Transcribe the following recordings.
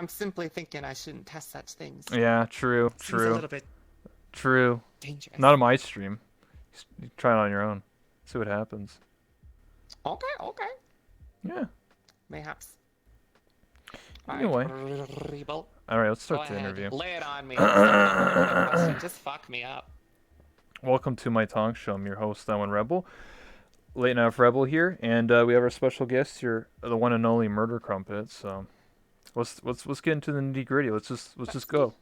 I'm simply thinking I shouldn't test such things. Yeah, true, Seems a true, little bit true. Not dangerous. on my stream. You try it on your own. See what happens. Okay, okay. Yeah. Mayhaps. Alright, Anyway. Rebel. Alright, let's Go start the ahead. interview. Lay it on me. Some dumb random question. Just fuck me up. Welcome to my talk show. I'm your host, Owen Rebel. Late Enough Rebel here, and we have our special guest here, the one and only MurderCrumpet. So let's get into the nitty gritty. Let's just Let's go.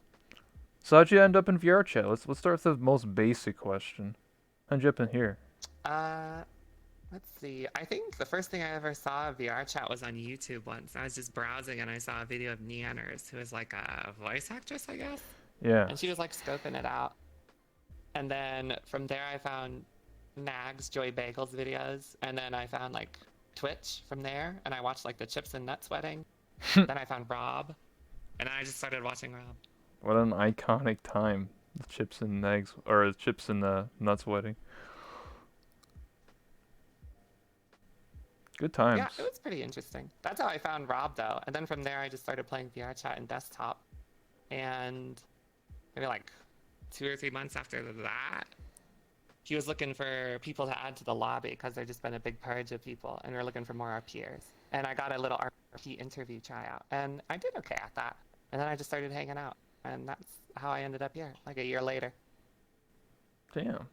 So how'd you end up in VR chat? Let's start with the most basic question. How'd you up in here? Uh, let's see. I think the first thing I ever saw of VR chat was on YouTube once. I was just browsing and I saw a video of Neanners, who is like a voice actress, I guess. Yeah. And she was like scoping it out. And then from there I found Nags Joy Bagels videos. And then I found like Twitch from there. And I watched like the Chips and Nuts wedding. Then I found Rob. And then I just started watching Rob. What an iconic time. The chips and eggs, or the chips and the nuts wedding. Good Yeah, it times. was pretty interesting. That's how I found Rob though. And then from there I just started playing VR chat and desktop. And maybe like 2 or 3 months after that, he was looking for people to add to the lobby because there'd just been a big purge of people and we are looking for more RPers. And I got a little RP interview tryout and I did okay at that. And then I just started hanging out. And that's how I ended up here, like a year later. Damn.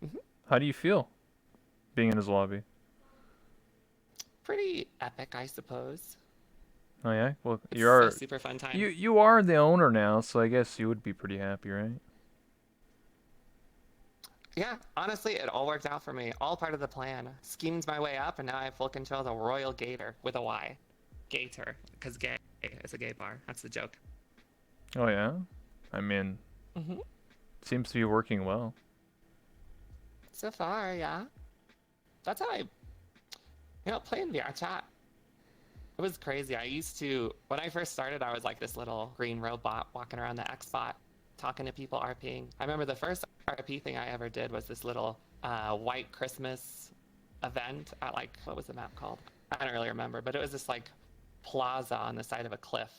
Hmm. How do you feel being in his lobby? Pretty epic, I suppose. Oh yeah. Well, It's you a are super fun time. you are the owner now, so I guess you would be pretty happy, right? Yeah, honestly, it all worked out for me. All part of the plan. Schemed my way up, and now I have full control of the Royal Gator with a Y. Gator, because gay is a gay bar. That's the joke. Oh yeah. I mean, Hmm. seems to be working well. So far, yeah. That's how play in VR chat. It was crazy. I used to, when I first started, I was like this little green robot walking around the Xbot, talking to people RPing. I remember the first RP thing I ever did was this little white Christmas event at like, what was the map called? I don't really remember, but it was this like plaza on the side of a cliff,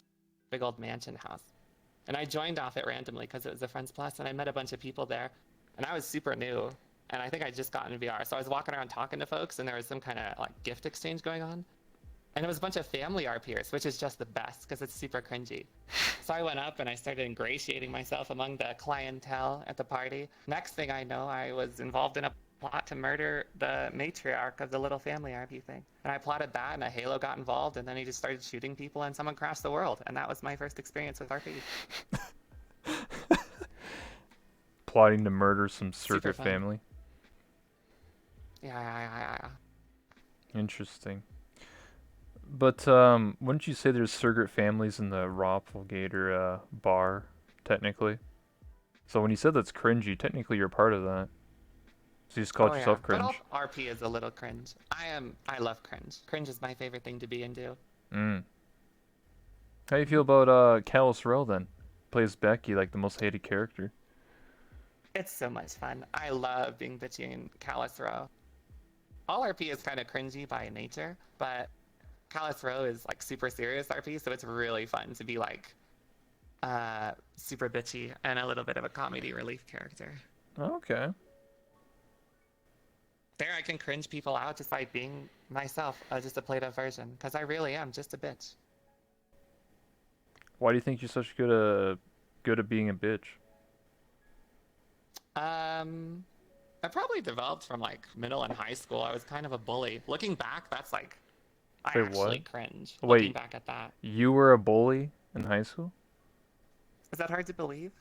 big old mansion house. And I joined off it randomly because it was a Friends Plus, and I met a bunch of people there. And I was super new, and I think I just got in VR. So I was walking around talking to folks, and there was some kind of like gift exchange going on. And it was a bunch of family RPers, which is just the best because it's super cringy. So I went up and I started ingratiating myself among the clientele at the party. Next thing I know, I was involved in a plot to murder the matriarch of the little family RP thing. And I plotted that, and a Halo got involved, and then he just started shooting people, and someone crashed the world. And that was my first experience with RP. Plotting to murder some Super circuit fun. family. Yeah. Interesting. But wouldn't you say there's surrogate families in the Gator bar, technically? So when you said that's cringy, technically you're part of that. So you just called Oh yeah, yourself but all cringe. RP is a little cringe. I love cringe. Cringe is my favorite thing to be into. Mm. How do you feel Hmm. about Callus Rowe then? Plays Becky, like the most hated character. It's so much fun. I love being bitchy in Callus Row. All RP is kind of cringy by nature, but Callus Row is like super serious RP, so it's really fun to be like super bitchy and a little bit of a comedy relief character. Okay. There I can cringe people out just by being myself, just a played up version, because I really am just a bitch. Why do you think you're such good at being a bitch? Um, I probably developed from like middle and high school. I was kind of a bully. Looking back, that's like, I Wait, what? actually cringe looking Wait, back at that. you were a bully in high school? Is that hard to believe?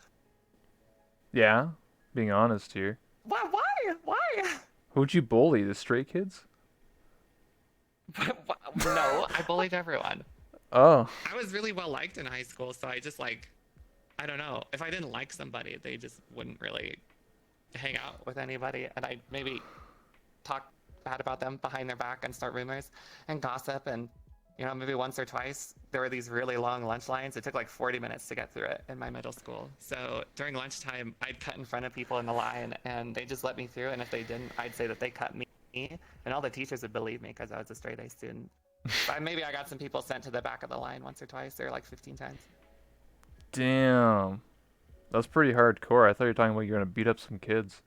Yeah, being honest here. Why? Why? Why? Who'd you bully? The stray kids? No, I bullied everyone. Oh, I was really well liked in high school, so I just like, I don't know. If I didn't like somebody, they just wouldn't really hang out with anybody, and I'd maybe talk bad about them behind their back and start rumors and gossip. And maybe once or twice there were these really long lunch lines. It took like 40 minutes to get through it in my middle school. So during lunchtime, I'd cut in front of people in the line, and they just let me through. And if they didn't, I'd say that they cut me, and all the teachers would believe me because I was a straight A student. Maybe I got some people sent to the back of the line once or twice, or like 15 times. Damn. That's pretty hardcore. I thought you were talking about you're gonna beat up some kids.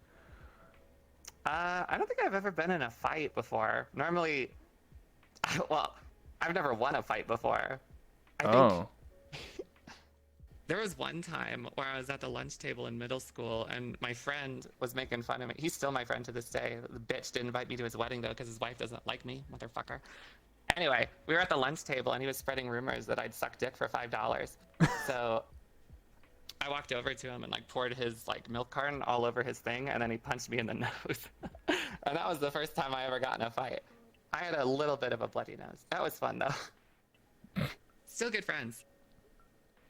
I don't think I've ever been in a fight before. Normally, well, I've never won a fight before. I think Oh. there was one time where I was at the lunch table in middle school and my friend was making fun of me. He's still my friend to this day. The bitch didn't invite me to his wedding though because his wife doesn't like me, motherfucker. Anyway, we were at the lunch table and he was spreading rumors that I'd suck dick for $5. So I walked over to him and like poured his like milk carton all over his thing and then he punched me in the nose. And that was the first time I ever got in a fight. I had a little bit of a bloody nose. That was fun though. Still good friends.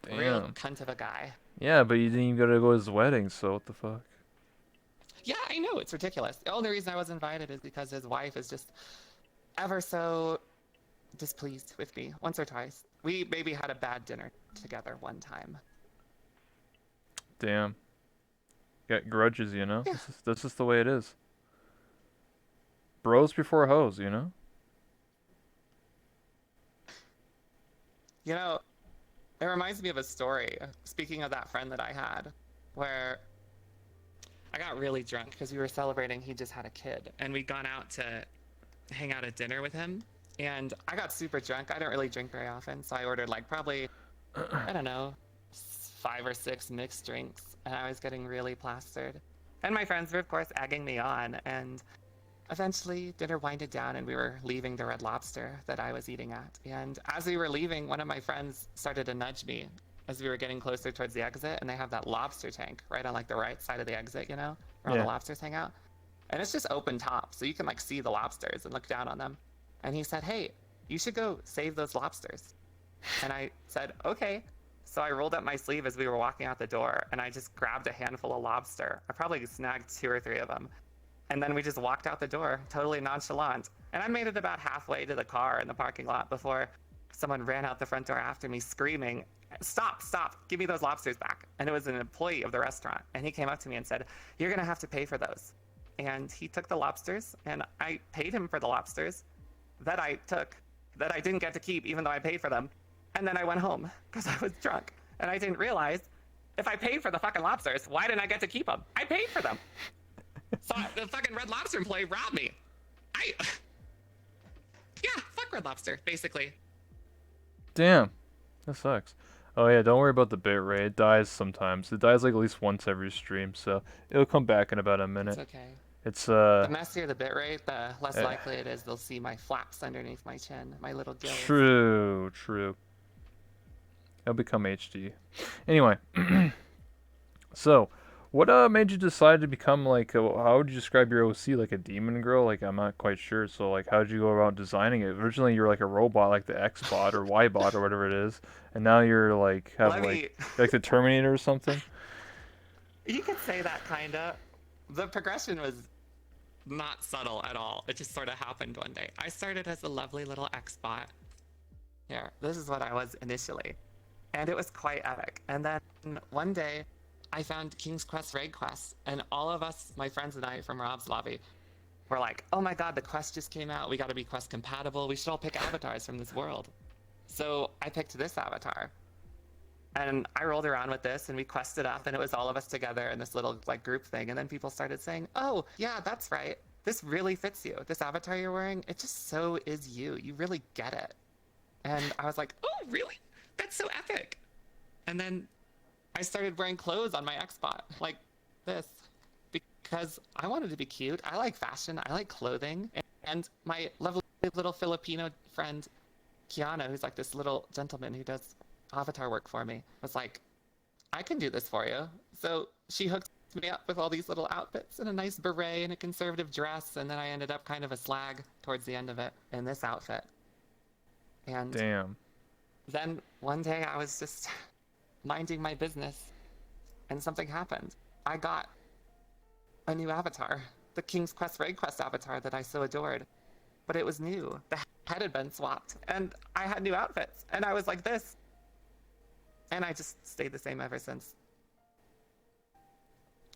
Damn. Real cunt of a guy. Yeah, but you didn't even go to his wedding, so what the fuck? Yeah, I know, it's ridiculous. The only reason I was invited is because his wife is just ever so displeased with me once or twice. We maybe had a bad dinner together one time. Damn. Got grudges, you know? Yeah. This is the way it is. Bros before hoes, you know? You know, it reminds me of a story, speaking of that friend that I had, where I got really drunk because we were celebrating he just had a kid. And we'd gone out to hang out at dinner with him. And I got super drunk. I don't really drink very often. So I ordered like probably, I don't know, 5 or 6 mixed drinks. And I was getting really plastered. And my friends were, of course, egging me on. And eventually, dinner winded down and we were leaving the Red Lobster that I was eating at. And as we were leaving, one of my friends started to nudge me as we were getting closer towards the exit. And they have that lobster tank right on like the right side of the exit, you know, where all Yeah. the lobsters hang out. And it's just open top, so you can like see the lobsters and look down on them. And he said, "Hey, you should go save those lobsters." And I said, "Okay." So I rolled up my sleeve as we were walking out the door and I just grabbed a handful of lobster. I probably snagged 2 or 3 of them. And then we just walked out the door, totally nonchalant. And I made it about halfway to the car in the parking lot before someone ran out the front door after me screaming, "Stop, stop, give me those lobsters back." And it was an employee of the restaurant. And he came up to me and said, "You're going to have to pay for those." And he took the lobsters and I paid him for the lobsters that I took, that I didn't get to keep even though I paid for them. And then I went home because I was drunk. And I didn't realize if I paid for the fucking lobsters, why didn't I get to keep them? I paid for them. So the fucking Red Lobster employee robbed me. Yeah, fuck Red Lobster, basically. Damn. That sucks. Oh yeah, don't worry about the bit rate. It dies sometimes. It dies like at least once every stream, so it'll come back in about a It's minute. okay. It's The messier the bitrate, the less eh, likely it is they'll see my flaps underneath my chin, my little gills. true. It'll become HD. Anyway, so what made you decide to become like how would you describe your OC, like a demon girl? Like I'm not quite sure. So like how did you go about designing it? Originally you're like a robot, like the X bot or Y bot or whatever it is, and now you're like have Let like me. you're like the Terminator or something. You could say that kinda. The progression was not subtle at all. It just sort of happened one day. I started as a lovely little X-bot. Here, this is what I was initially. And it was quite epic. And then one day, I found King's Quest Raid Quest, and all of us, my friends and I from Rob's lobby, were like, "Oh my god, the quest just came out. We gotta be quest compatible. We should all pick avatars from this world." So I picked this avatar. And I rolled around with this and we quested up and it was all of us together in this little like group thing. And then people started saying, "Oh, yeah, that's right. This really fits you. This avatar you're wearing, it just so is you. You really get it." And I was like, "Oh, really? That's so epic." And then I started wearing clothes on my Xbot like this because I wanted to be cute. I like fashion. I like clothing. And my lovely little Filipino friend, Kiana, who's like this little gentleman who does avatar work for me, was like, "I can do this for you." So she hooked me up with all these little outfits and a nice beret and a conservative dress, and then I ended up kind of a slag towards the end of it in this outfit. And Damn. then one day I was just minding my business and something happened. I got a new avatar, the King's Quest Raid Quest avatar that I so adored. But it was new. The head had been swapped, and I had new outfits, and I was like this. And I just stayed the same ever since.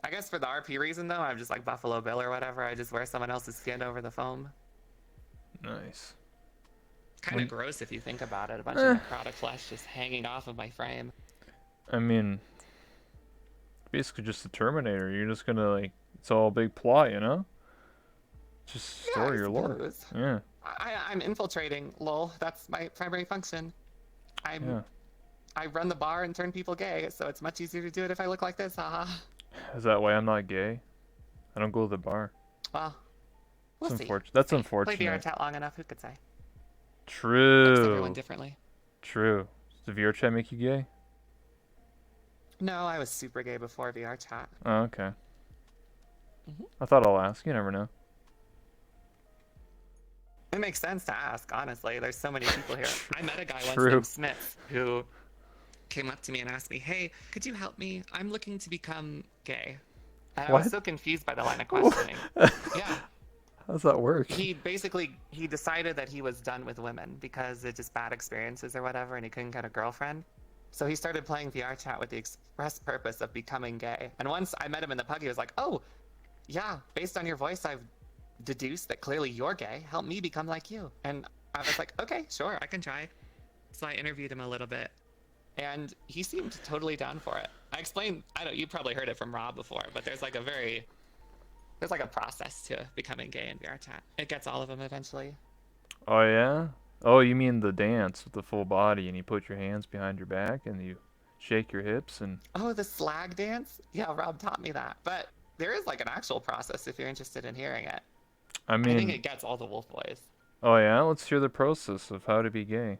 I guess for the RP reason, though, I'm just like Buffalo Bill or whatever. I just wear someone else's skin over the foam. Nice. Kind of gross if you think about it. A bunch of Eh, necrotic flesh just hanging off of my frame. I mean, basically just a Terminator. You're just gonna like, it's all a big plot, you know? Just Yeah, story I or lore. suppose. Yeah, I'm infiltrating, lol. That's my primary function. yeah. I run the bar and turn people gay, so it's much easier to do it if I look like this, haha. Is that why I'm not gay? I don't go to the bar. Well, It's we'll see. unfortunate. We'll That's see. Play VR unfortunate. chat long enough, who could say? Likes everyone True. differently. True. Does the VR chat make you gay? No, I was super gay before VR chat. Oh, okay. Hmm. I thought I'll ask. You never know. It makes sense to ask, honestly. There's so many people here. I met a guy once True. named Smith who came up to me and asked me, "Hey, could you help me? I'm looking to become gay." And I was What? so confused by the line of questioning. Yeah. How does that work? He decided that he was done with women because it's just bad experiences or whatever, and he couldn't get a girlfriend. So he started playing VR chat with the express purpose of becoming gay. And once I met him in the pub, he was like, "Oh, yeah, based on your voice, I've deduced that clearly you're gay. Help me become like you." And I was like, "Okay, sure, I can try." So I interviewed him a little bit, and he seemed totally down for it. I explained, I know you probably heard it from Rob before, but there's like a process to becoming gay in VR chat. It gets all of them eventually. Oh yeah? Oh, you mean the dance with the full body and you put your hands behind your back and you shake your hips and Oh, the slag dance? Yeah, Rob taught me that. But there is like an actual process if you're interested in hearing it. I I think mean, it gets all the wolf boys. oh yeah, let's hear the process of how to be gay.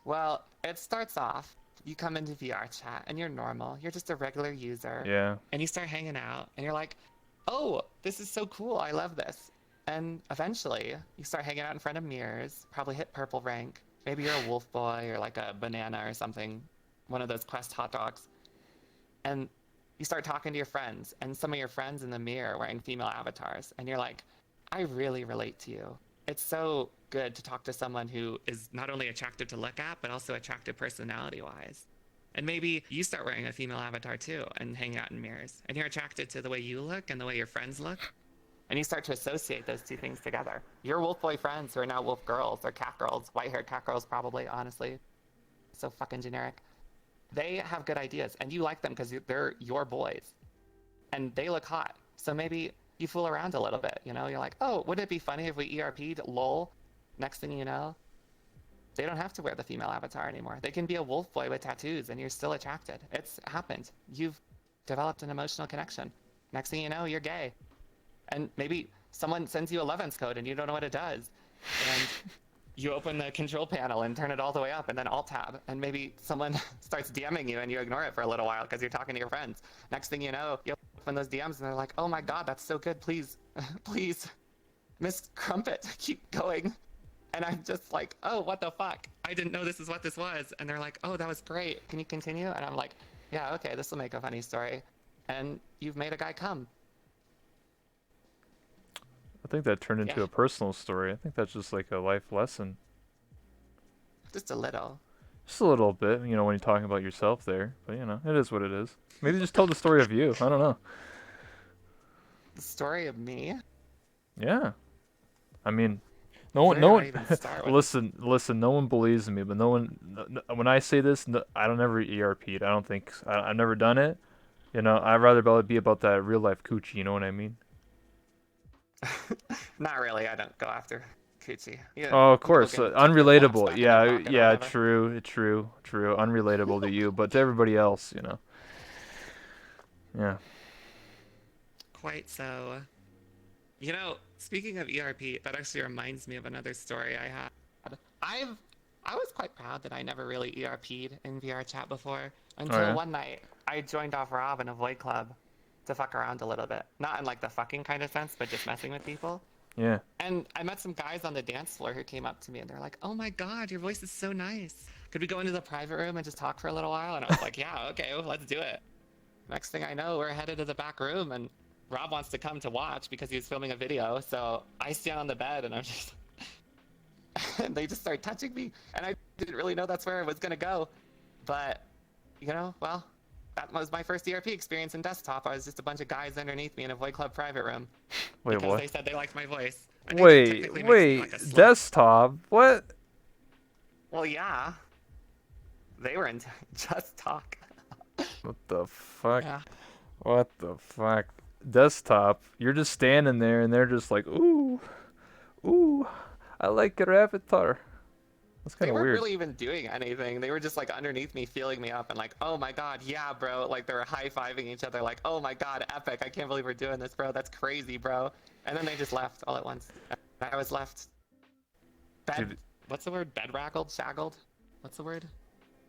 Well, it starts off, you come into VR chat and you're normal. You're just a regular user. Yeah. And you start hanging out and you're like, "Oh, this is so cool. I love this." And eventually, you start hanging out in front of mirrors, probably hit purple rank. Maybe you're a wolf boy or like a banana or something, one of those Quest hot dogs. And you start talking to your friends, and some of your friends in the mirror wearing female avatars, and you're like, "I really relate to you." It's so good to talk to someone who is not only attractive to look at, but also attractive personality wise. And maybe you start wearing a female avatar too and hang out in mirrors, and you're attracted to the way you look and the way your friends look. And you start to associate those two things together. Your wolf boy friends who are now wolf girls or cat girls, white haired cat girls, probably, honestly. So fucking generic. They have good ideas, and you like them because they're your boys, and they look hot. So maybe you fool around a little bit. You're like, "Oh, wouldn't it be funny if we ERP'd? Lol." Next thing you know, they don't have to wear the female avatar anymore. They can be a wolf boy with tattoos, and you're still attracted. It's happened. You've developed an emotional connection. Next thing you know, you're gay, and maybe someone sends you a Levin's code, and you don't know what it does, and you open the control panel and turn it all the way up and then alt tab, and maybe someone starts DMing you and you ignore it for a little while because you're talking to your friends. Next thing you know, you open those DMs and they're like, "Oh my god, that's so good, please please, Miss Crumpet, keep going." And I'm just like, "Oh, what the fuck, I didn't know this is what this was." And they're like, "Oh, that was great, can you continue?" And I'm like, "Yeah, okay, this will make a funny story." And you've made a guy come. I think that turned into Yeah, a personal story. I think that's just like a life lesson. just a little. Just a little bit, when you're talking about yourself there. But it is what it is. Maybe just tell the story of you. I don't know. The story of me. Yeah. I mean, no one, Where no do I one. even start with listen. No one believes in me, but no one. When I say this, no, I don't ever ERP'd. I don't think I've never done it. I'd rather be about that real life coochie. You know what I mean? Not really. I don't go after coochie. Yeah, Oh, of people course. can get rocks Unrelatable. stuck in their Yeah, pocket or yeah. whatever. True. Unrelatable to you, but to everybody else. Yeah. Quite so. Speaking of ERP, that actually reminds me of another story I had. I was quite proud that I never really ERP'd in VR chat before Oh until yeah. one night I joined off Rob in a Void Club to fuck around a little bit. Not in like the fucking kind of sense, but just messing with people. Yeah. And I met some guys on the dance floor who came up to me and they're like, "Oh my god, your voice is so nice. Could we go into the private room and just talk for a little while?" And I was like, "Yeah, okay, well, let's do it." Next thing I know, we're headed to the back room and Rob wants to come to watch because he was filming a video. So I stand on the bed and I'm just and they just start touching me, and I didn't really know that's where it was gonna go. But well, that was my first ERP experience in desktop. I was just a bunch of guys underneath me in a Void Club private room Wait, because what? they said they liked my voice. I think that Wait, technically makes me like a wait, slut. desktop? What? Well, yeah, they were in Just Talk. What the fuck? Yeah. What the fuck? Desktop, you're just standing there and they're just like, ooh, ooh, I like your avatar. That's kind They of weren't weird. really even doing anything. They were just like underneath me, feeling me up, and like, oh my god, yeah, bro. Like they were high fiving each other, like, oh my god, epic. I can't believe we're doing this, bro. That's crazy, bro. And then they just left all at once. I was left bed. Dude, What's the word? Bedraggled, shaggled. What's the word?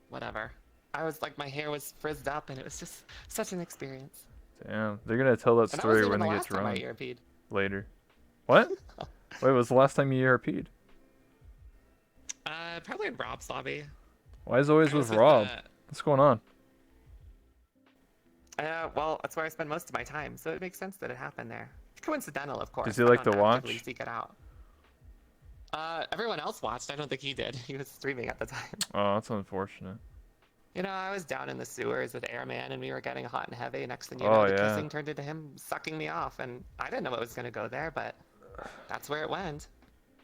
Whatever. I was like, my hair was frizzed up, and it was just such an experience. damn, they're gonna tell that And that wasn't story even when the they get last time I drunk ERP'd. later. What? Wait, was the last time you ERP'd? Probably in Rob's lobby. Why is it always I with was with Rob? What's going on? well, that's where I spend most of my time, so it makes sense that it happened there. Coincidental, of Does course. he I like to don't actively watch? seek it out. Everyone else watched. I don't think he did. He was streaming at the time. Oh, that's unfortunate. You know, I was down in the sewers with Airman, and we were getting hot and heavy. Next thing you know, Oh the yeah. kissing turned into him sucking me off, and I didn't know it was going to go there, but that's where it went.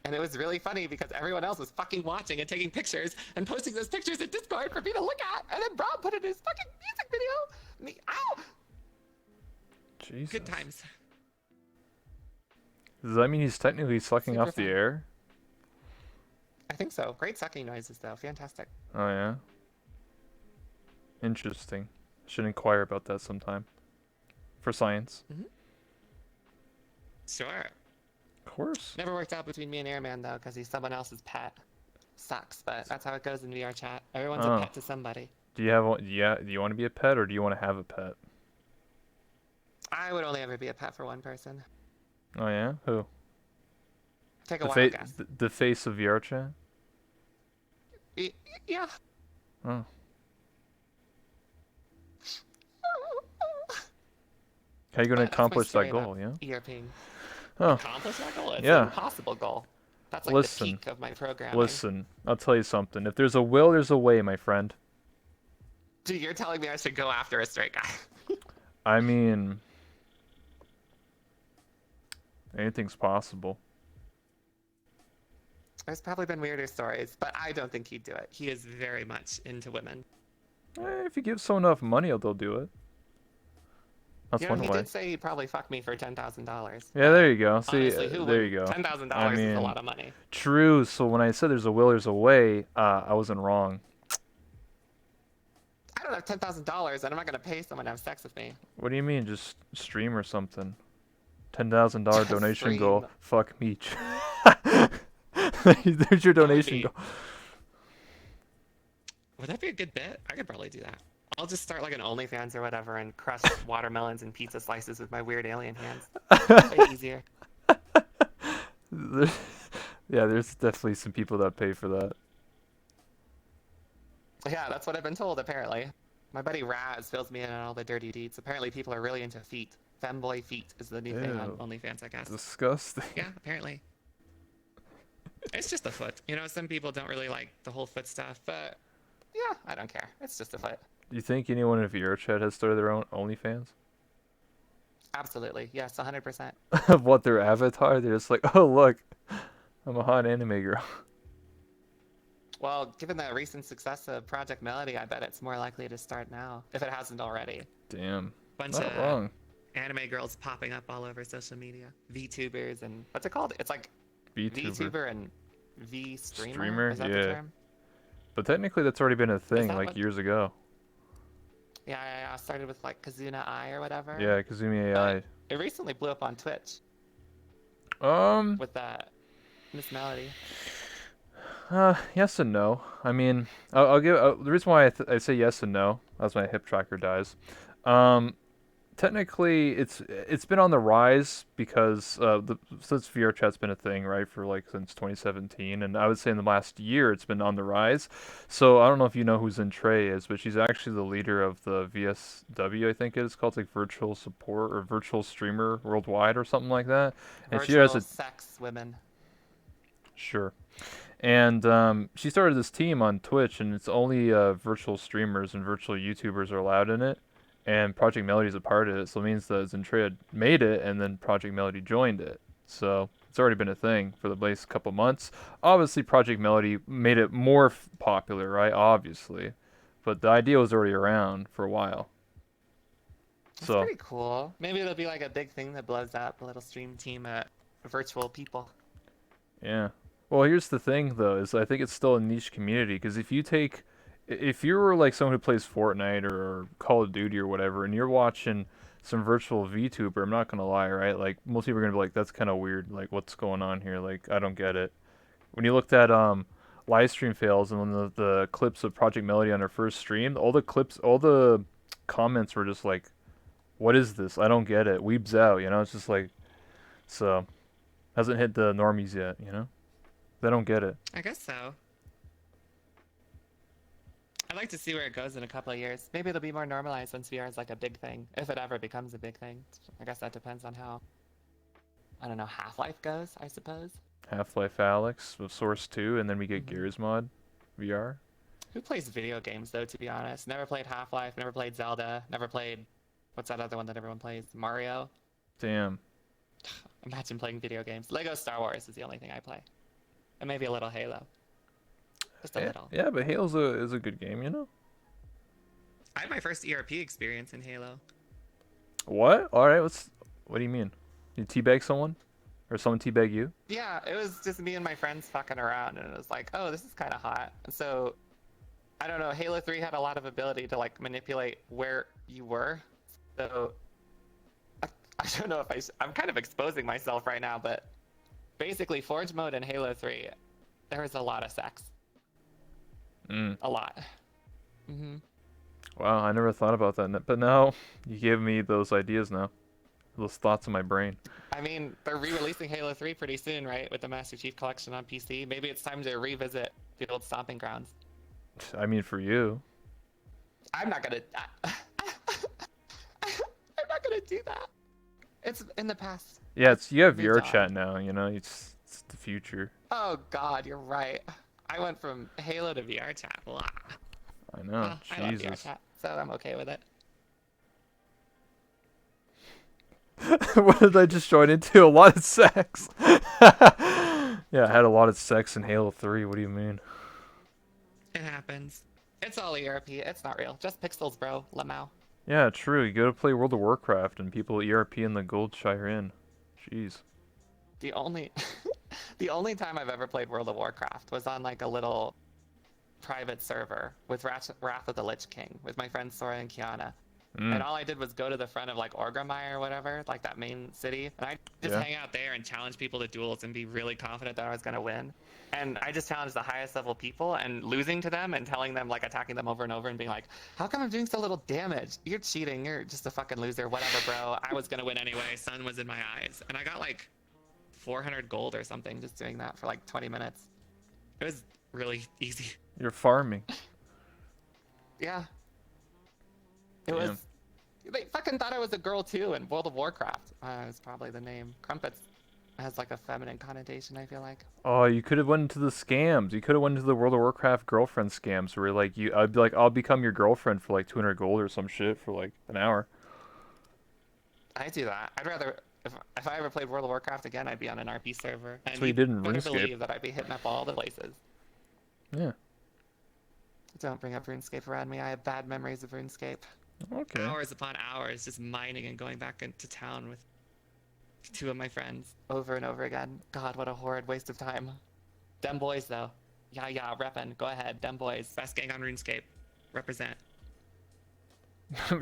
And it was really funny because everyone else was fucking watching and taking pictures and posting those pictures in Discord for me to look at. And then Rob put it in his fucking music video. Me, ow! Jesus. Good times. Does that mean he's technically sucking Super off the fun. air? I think so. Great sucking noises, though. Fantastic. Oh yeah. Interesting. Should inquire about that sometime. For science. Mm-hmm. Sure. Of course. Never worked out between me and Airman, though, because he's someone else's pet. Sucks, but that's how it goes in VR chat. Everyone's a Oh. pet to somebody. Do you have one? Yeah. Do you want to be a pet or do you want to have a pet? I would only ever be a pet for one person. Oh yeah. Who? Take a The wild guess. the face of VR chat. Yeah. Oh. How you gonna That's my accomplish story that goal? about Yeah. ERPing. Oh. Accomplish that goal? It's Yeah. an impossible goal. That's like Listen. the peak of my programming. Listen. I'll tell you something. If there's a will, there's a way, my friend. Dude, you're telling me I should go after a straight guy. I mean, anything's possible. There's probably been weirder stories, but I don't think he'd do it. He is very much into women. If you give someone enough money, they'll do it. That's You know, one he way. did say he'd probably fuck me for $10,000. Yeah, there you go. See, Honestly, who there would? you go. $10,000 I is a mean, lot of money. true. So when I said there's a will, there's a way, I wasn't wrong. I don't have $10,000, and I'm not gonna pay someone to have sex with me. What do you mean? Just stream or something? $10,000 donation goal. Stream. Fuck me. There's your donation be- goal. Would that be a good bit? I could probably do that. I'll just start like an OnlyFans or whatever and crush watermelons and pizza slices with my weird alien hands. Way easier. Yeah, there's definitely some people that pay for that. Yeah, that's what I've been told, apparently. My buddy Raz fills me in on all the dirty deeds. Apparently people are really into feet. Femboy feet is the new thing on Ew. OnlyFans, I guess. Disgusting. Yeah, apparently. It's just a foot. You know, some people don't really like the whole foot stuff, but yeah, I don't care. It's just a foot. Do you think anyone in VRChat has started their own OnlyFans? Absolutely. Yes, 100%. Of what, their avatar? They're just like, oh look, I'm a hot anime girl. Well, given the recent success of Project Melody, I bet it's more likely to start now, if it hasn't already. Damn. Bunch Not of wrong. anime girls popping up all over social media. VTubers and what's it called? It's like VTuber. VTuber and V-streamer? Streamer? Is that Yeah. the term? But technically that's already been a thing that like what- years ago. Yeah, I started with like Kazuna Eye or whatever. Yeah, Kazumi AI. It recently blew up on Twitch Um, with Miss Melody. yes and no. I mean, I'll give the reason why I say yes and no, as my hip tracker dies. Technically, it's been on the rise because since VRChat's been a thing, right, for like since 2017, and I would say in the last year it's been on the rise. So I don't know if you know who Zentrey is, but she's actually the leader of the VSW, I think it is called, like virtual support or virtual streamer worldwide or something like that. And she has Virtual a sex women. Sure. And she started this team on Twitch, and it's only virtual streamers and virtual YouTubers are allowed in it. And Project Melody is a part of it, so it means that Zentrea made it, and then Project Melody joined it. So It's already been a thing for the last couple months. Obviously, Project Melody made it more popular, right? Obviously, but the idea was already around for a while. It's So pretty cool. Maybe it'll be like a big thing that blows up, a little stream team of virtual people. yeah. Well, here's the thing though, is I think it's still a niche community because if you were like someone who plays Fortnite or Call of Duty or whatever, and you're watching some virtual VTuber, I'm not gonna lie, right? Like most people are gonna be like, that's kind of weird. Like what's going on here? Like I don't get it. When you looked at live stream fails and when the clips of Project Melody on her first stream, all the comments were just like, what is this? I don't get it. Weebs out, you know? It's just like so hasn't hit the normies yet, you know? They don't get it. I guess so. I'd like to see where it goes in a couple of years. Maybe it'll be more normalized once VR is like a big thing, if it ever becomes a big thing. I guess that depends on how, I don't know, Half-Life goes, I suppose. Half-Life Alyx with Source 2, and then we get Hmm. Gears Mod VR. Who plays video games though, to be honest? Never played Half-Life, never played Zelda, never played, what's that other one that everyone plays? Mario? Damn. Imagine playing video games. Lego Star Wars is the only thing I play. And maybe a little Halo. Just a Yeah, little. yeah, but Halo's is a good game, you know? I had my first ERP experience in Halo. What? Alright, what do you mean? You teabag someone? Or someone teabag you? Yeah, it was just me and my friends fucking around, and it was like, oh, this is kind of hot. And so, I don't know, Halo 3 had a lot of ability to like manipulate where you were. So, I don't know if I'm kind of exposing myself right now, but basically, Forge mode in Halo 3, there was a lot of sex. Mm. A lot. Mm-hmm. Wow, I never thought about that. But now, you gave me those ideas now. Those thoughts in my brain. I mean, they're re-releasing Halo 3 pretty soon, right? With the Master Chief Collection on PC. Maybe it's time to revisit the old stomping grounds. I mean, for you. I'm not gonna. I'm not gonna do that. It's in the past. Yeah, you have Moved VR on. chat now, you know? It's the future. Oh God, you're right. I went from Halo to VR chat. Blah. I know, Well, I love VR Jesus. chat, so I'm okay with it. What did I just join into? A lot of sex. Yeah, I had a lot of sex in Halo 3. What do you mean? It happens. It's all ERP. It's not real. Just pixels, bro. Lamau. Yeah, true. You go to play World of Warcraft and people ERP in the Goldshire Inn. Jeez. The only, the only time I've ever played World of Warcraft was on like a little private server with Wrath of the Lich King with my friends Sora and Kiana. And Mm, all I did was go to the front of like Orgrimmar or whatever, like that main city, and I just yeah. hang out there and challenge people to duels and be really confident that I was gonna win. And I just challenged the highest level people and losing to them and telling them like attacking them over and over and being like, "How come I'm doing so little damage? You're cheating. You're just a fucking loser. Whatever, bro. I was gonna win anyway. Sun was in my eyes." And I got like 400 gold or something just doing that for like 20 minutes. It was really easy. You're farming. Yeah. It Damn. was. They fucking thought I was a girl too in World of Warcraft. It's probably the name. Crumpet has like a feminine connotation, I feel like. Oh, you could have went into the scams. You could have went into the World of Warcraft girlfriend scams where like I'd be like, I'll become your girlfriend for like 200 gold or some shit for like an hour. I do that. I'd rather, if I ever played World of Warcraft again, I'd be on an RP server. That's And what you you did in better RuneScape. believe that I'd be hitting up all the places. Yeah. Don't bring up RuneScape around me. I have bad memories of RuneScape. Okay. Hours upon hours just mining and going back into town with two of my friends over and over again. God, what a horrid waste of time. Dem boys, though. Yeah, reppin'. Go ahead. Dem boys. Best gang on RuneScape. Represent.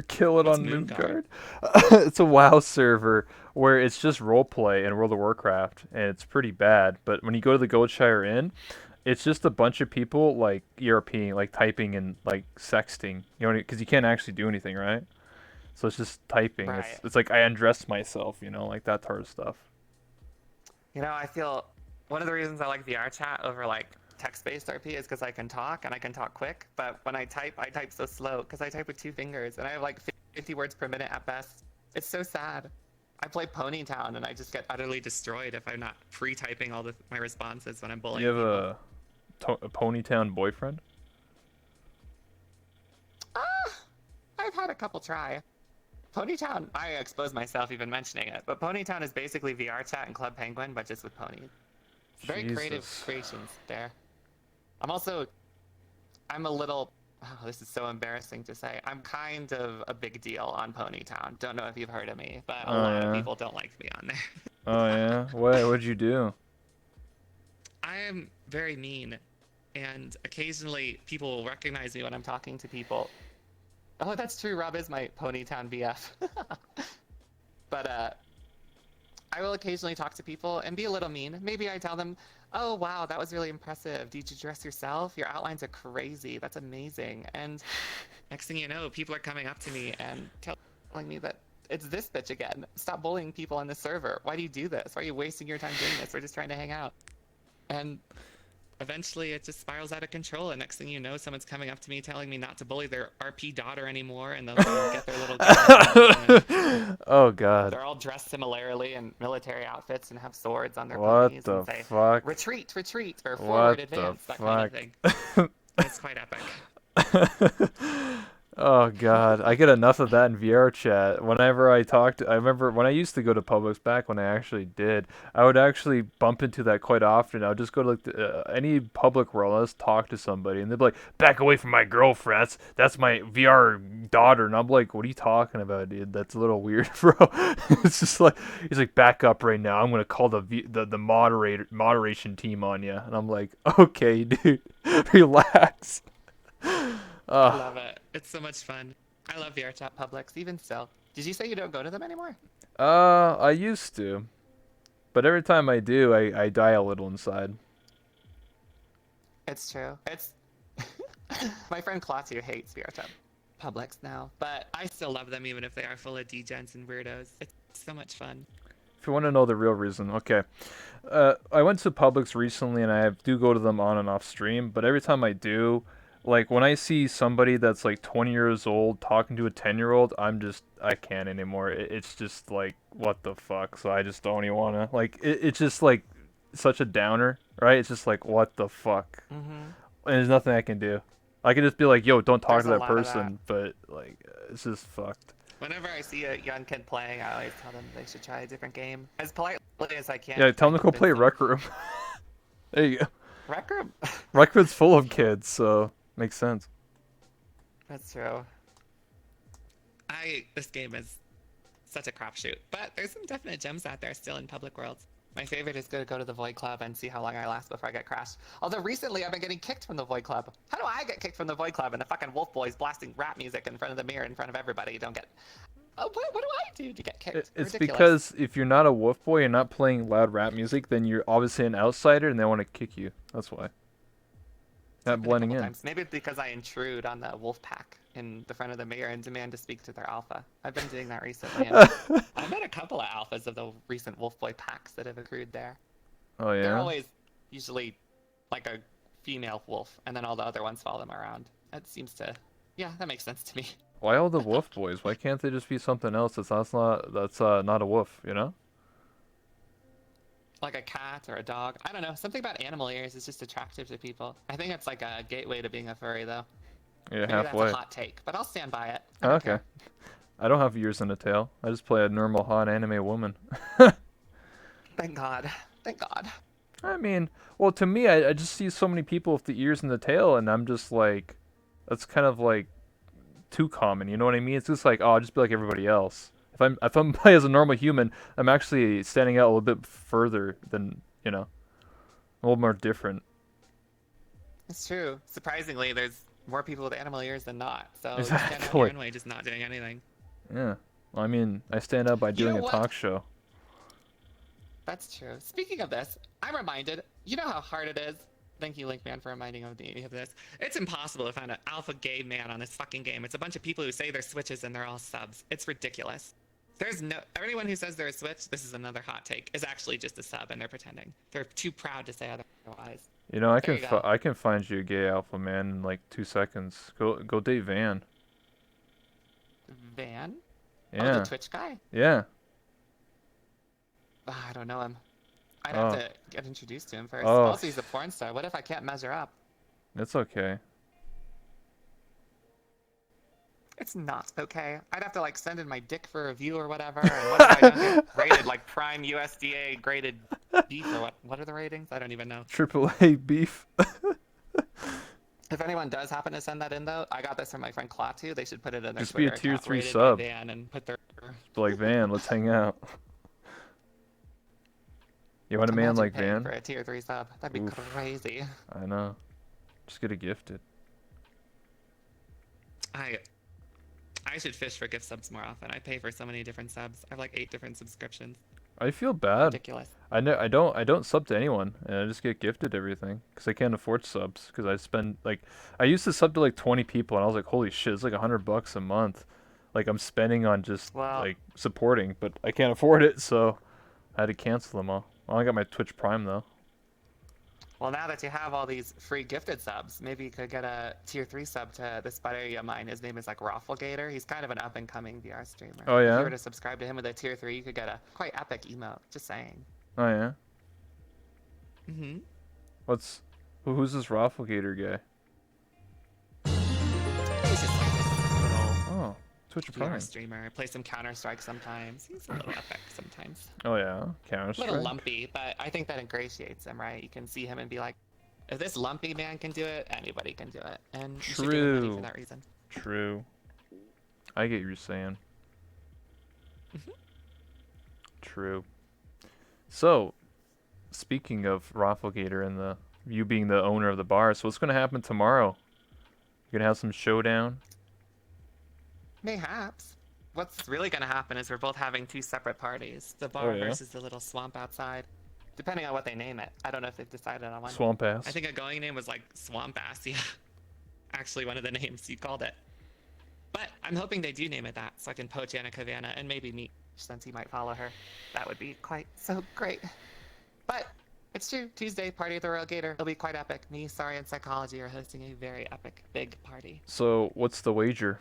Kill it What's on Moonguard? Moonguard. It's a WoW server where it's just roleplay in World of Warcraft, and it's pretty bad. But when you go to the Goldshire Inn, it's just a bunch of people like ERPing, like typing and like sexting. You know, because you can't actually do anything, right? So it's just typing. Right. It's like I undressed myself, you know, like that sort of stuff. You know, I feel one of the reasons I like VR chat over like text-based RP is because I can talk and I can talk quick. But when I type so slow because I type with two fingers and I have like 50 words per minute at best. It's so sad. I play Ponytown and I just get utterly destroyed if I'm not pre-typing all my responses when I'm bullying You have people. a Ponytown boyfriend? Ah, I've had a couple try. Ponytown, I expose myself even mentioning it, but Ponytown is basically VR chat and Club Penguin, but just with ponies. It's very creative Jesus. creations there. I'm also, I'm a little, oh, this is so embarrassing to say. I'm kind of a big deal on Ponytown. Don't know if you've heard of me, but a Oh lot of yeah. people don't like me on there. Oh yeah. What'd you do? I am very mean, and occasionally people will recognize me when I'm talking to people. Oh, that's true. Rob is my Ponytown BF. But I will occasionally talk to people and be a little mean. Maybe I tell them, "Oh, wow, that was really impressive. Did you dress yourself? Your outlines are crazy. That's amazing." And next thing you know, people are coming up to me and telling me that it's this bitch again. Stop bullying people on the server. Why do you do this? Why are you wasting your time doing this? We're just trying to hang out. And eventually it just spirals out of control, and next thing you know, someone's coming up to me telling me not to bully their RP daughter anymore, and they'll get their little gun, and Oh God. they're all dressed similarly in military outfits and have swords on their What ponies and the say, fuck? retreat, retreat, or What forward the advance, that kind of fuck? thing. It's quite epic. Oh God, I get enough of that in VR chat. Whenever I remember when I used to go to Publix back when I actually did, I would actually bump into that quite often. I would just go to like any public role, and just talk to somebody, and they'd be like, "Back away from my girlfriend. That's my VR daughter." And I'm like, "What are you talking about, dude? That's a little weird, bro." It's just like he's like, "Back up right now. I'm gonna call the moderation team on you." And I'm like, "Okay, dude, relax." I Uh, love it. It's so much fun. I love VRChat Publix, even still. Did you say you don't go to them anymore? I used to, but every time I do, I die a little inside. It's true. It's my friend Claudio hates VRChat Publix now, but I still love them even if they are full of degens and weirdos. It's so much fun. If you want to know the real reason, okay. I went to Publix recently, and I do go to them on and off stream. But every time I do, like when I see somebody that's like 20 years old talking to a 10-year-old, I can't anymore. It's just like what the fuck. So I just don't even wanna like. It's just like such a downer, right? It's just like what the fuck, Mm-hmm. and there's nothing I can do. I can just be like, yo, don't talk There's to a that lot of that. person, but like it's just fucked. Whenever I see a young kid playing, I always tell them they should try a different game. As politely as I can Yeah, to try tell and them to go convince play them. Rec Room. There you go. Rec Room? Rec Room's full of kids, so makes sense. That's true. This game is such a crapshoot, but there's some definite gems out there still in public worlds. My favorite is to go to the Void Club and see how long I last before I get crashed. Although recently I've been getting kicked from the Void Club. How do I get kicked from the Void Club and the fucking Wolf Boys blasting rap music in front of the mirror in front of everybody? You don't get. Oh, what do I do to get kicked? It's Ridiculous. because if you're not a wolf boy and not playing loud rap music, then you're obviously an outsider, and they want to kick you. That's why. It's Not happened a blending couple in. times. Maybe it's because I intrude on the wolf pack in the front of the mirror and demand to speak to their alpha. I've been doing that recently, and I've met a couple of alphas of the recent wolf boy packs that have accrued there. Oh They're yeah. always usually like a female wolf, and then all the other ones follow them around. That seems to, yeah, that makes sense to me. Why all the wolf boys? Why can't they just be something else that's not a wolf? You know? Like a cat or a dog. I don't know. Something about animal ears is just attractive to people. I think it's like a gateway to being a furry, though. Yeah, Maybe that's a halfway. hot take, but I'll stand by it. I Oh, don't okay. care. I don't have ears and a tail. I just play a normal hot anime woman. Thank God. Thank God. I mean, well, to me, I just see so many people with the ears and the tail, and I'm just like, that's kind of like too common. You know what I mean? It's just like, oh, I'll just be like everybody else. If I'm play as a normal human, I'm actually standing out a little bit further than a little more different. It's true. Surprisingly, there's more people with animal ears than not. So you stand out in your Exactly. own way, just not doing anything. Yeah. Well, I mean, I stand out by You know doing a what? talk show. That's true. Speaking of this, I'm reminded. You know how hard it is. Thank you, Linkman, for reminding me of this. It's impossible to find an alpha gay man on this fucking game. It's a bunch of people who say they're switches and they're all subs. It's ridiculous. There's no anyone who says they're a switch. This is another hot take. Is actually just a sub, and they're pretending. They're too proud to say otherwise. You know, There you go. I can find you a gay alpha man in like 2 seconds. Go date Van. Van? Oh, the Yeah. Twitch guy? Yeah. I don't know him. I'd have Oh. to get introduced to him first. Oh. Also, he's a porn star. What if I can't measure up? It's okay. It's not okay. I'd have to like send in my dick for review or whatever. And what if I don't get rated like Prime USDA graded beef or what? What are the ratings? I don't even know. Triple A beef. If anyone does happen to send that in though, I got this from my friend Klaatu. They should put it in their Just be a Twitter tier account, 3 rated by sub. Van, and put their. Be like, Van, let's hang out. You want a man Imagine like paying Van? for a tier 3 sub. That'd be Oof. crazy. I know. Just get it gifted. I should fish for gift subs more often. I pay for so many different subs. I have like 8 different subscriptions. I feel bad. Ridiculous. I don't sub to anyone, and I just get gifted everything because I can't afford subs. Because I spend like, I used to sub to like 20 people, and I was like, holy shit, it's like $100 a month. Like I'm spending on just Well, like supporting, but I can't afford it, so I had to cancel them all. Well, I got my Twitch Prime though. well, now that you have all these free gifted subs, maybe you could get a tier 3 sub to this buddy of mine. His name is like Rafflegator. He's kind of an up and coming VR streamer. Oh If you yeah? were to subscribe to him with a tier 3, you could get a quite epic emote. Just saying. Oh yeah. Mm-hmm. Who's this Rafflegator guy? He's just like this little Oh, Twitch VR Prime. streamer. Plays some Counter-Strike sometimes. He's a little epic sometimes. Oh yeah, A Counter little Strike. lumpy, but I think that ingratiates him, right? You can see him and be like, if this lumpy man can do it, anybody can do it. And you should give him money for True. that reason. True. I get what you're saying. Mhm. True. So, speaking of Rafflegator and you being the owner of the bar, so what's gonna happen tomorrow? You're gonna have some showdown? Mayhaps. What's really going to happen is we're both having 2 separate parties. The Oh bar yeah. versus the little swamp outside. Depending on what they name it. I don't know if they've decided on one. Swamp ass. I think a going name was like Swamp Ass, yeah. Actually, one of the names you called it. But I'm hoping they do name it that, so I can poach Anna Kavana and maybe meet, since he might follow her. That would be quite so great. But it's true. Tuesday, party at the Royal Gator. It'll be quite epic. Me, Sorry, and Psychology are hosting a very epic, big party. So, what's the wager?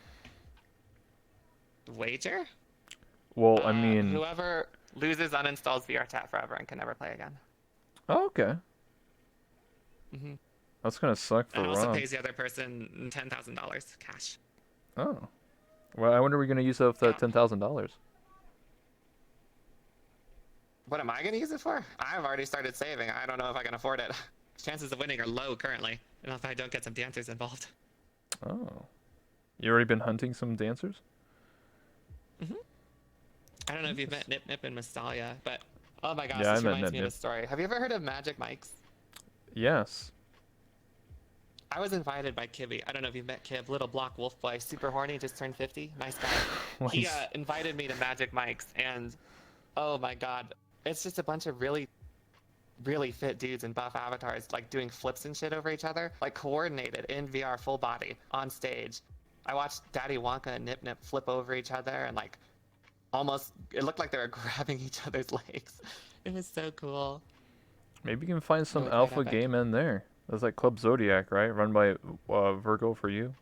Wager? Well, I mean, Whoever loses uninstalls VR chat forever and can never play again. oh, okay. Mm-hmm. That's gonna suck for And also Rob. pays the other person $10,000 cash. Oh. Well, I wonder we're gonna use up that $10,000. What am I going to use it for? I've already started saving. I don't know if I can afford it. Chances of winning are low currently, and if I don't get some dancers involved. Oh. You already been hunting some dancers? Mm-hmm. I don't know if you've met Nip Nip and Mastalia, but oh my gosh, Yeah, I this met reminds Nip me of Nip. a story. Have you ever heard of Magic Mike's? Yes. I was invited by Kibby. I don't know if you've met Kib, little block wolf boy, super horny, just turned 50. Nice guy. He Nice. invited me to Magic Mike's, and oh my god, it's just a bunch of really, really fit dudes in buff avatars, like doing flips and shit over each other, like coordinated in VR full body on stage. I watched Daddy Wonka and Nip Nip flip over each other and like almost, it looked like they were grabbing each other's legs. It was so cool. Maybe you can find some Really quite alpha epic. game in there. That's like Club Zodiac, right? Run by Virgo for you.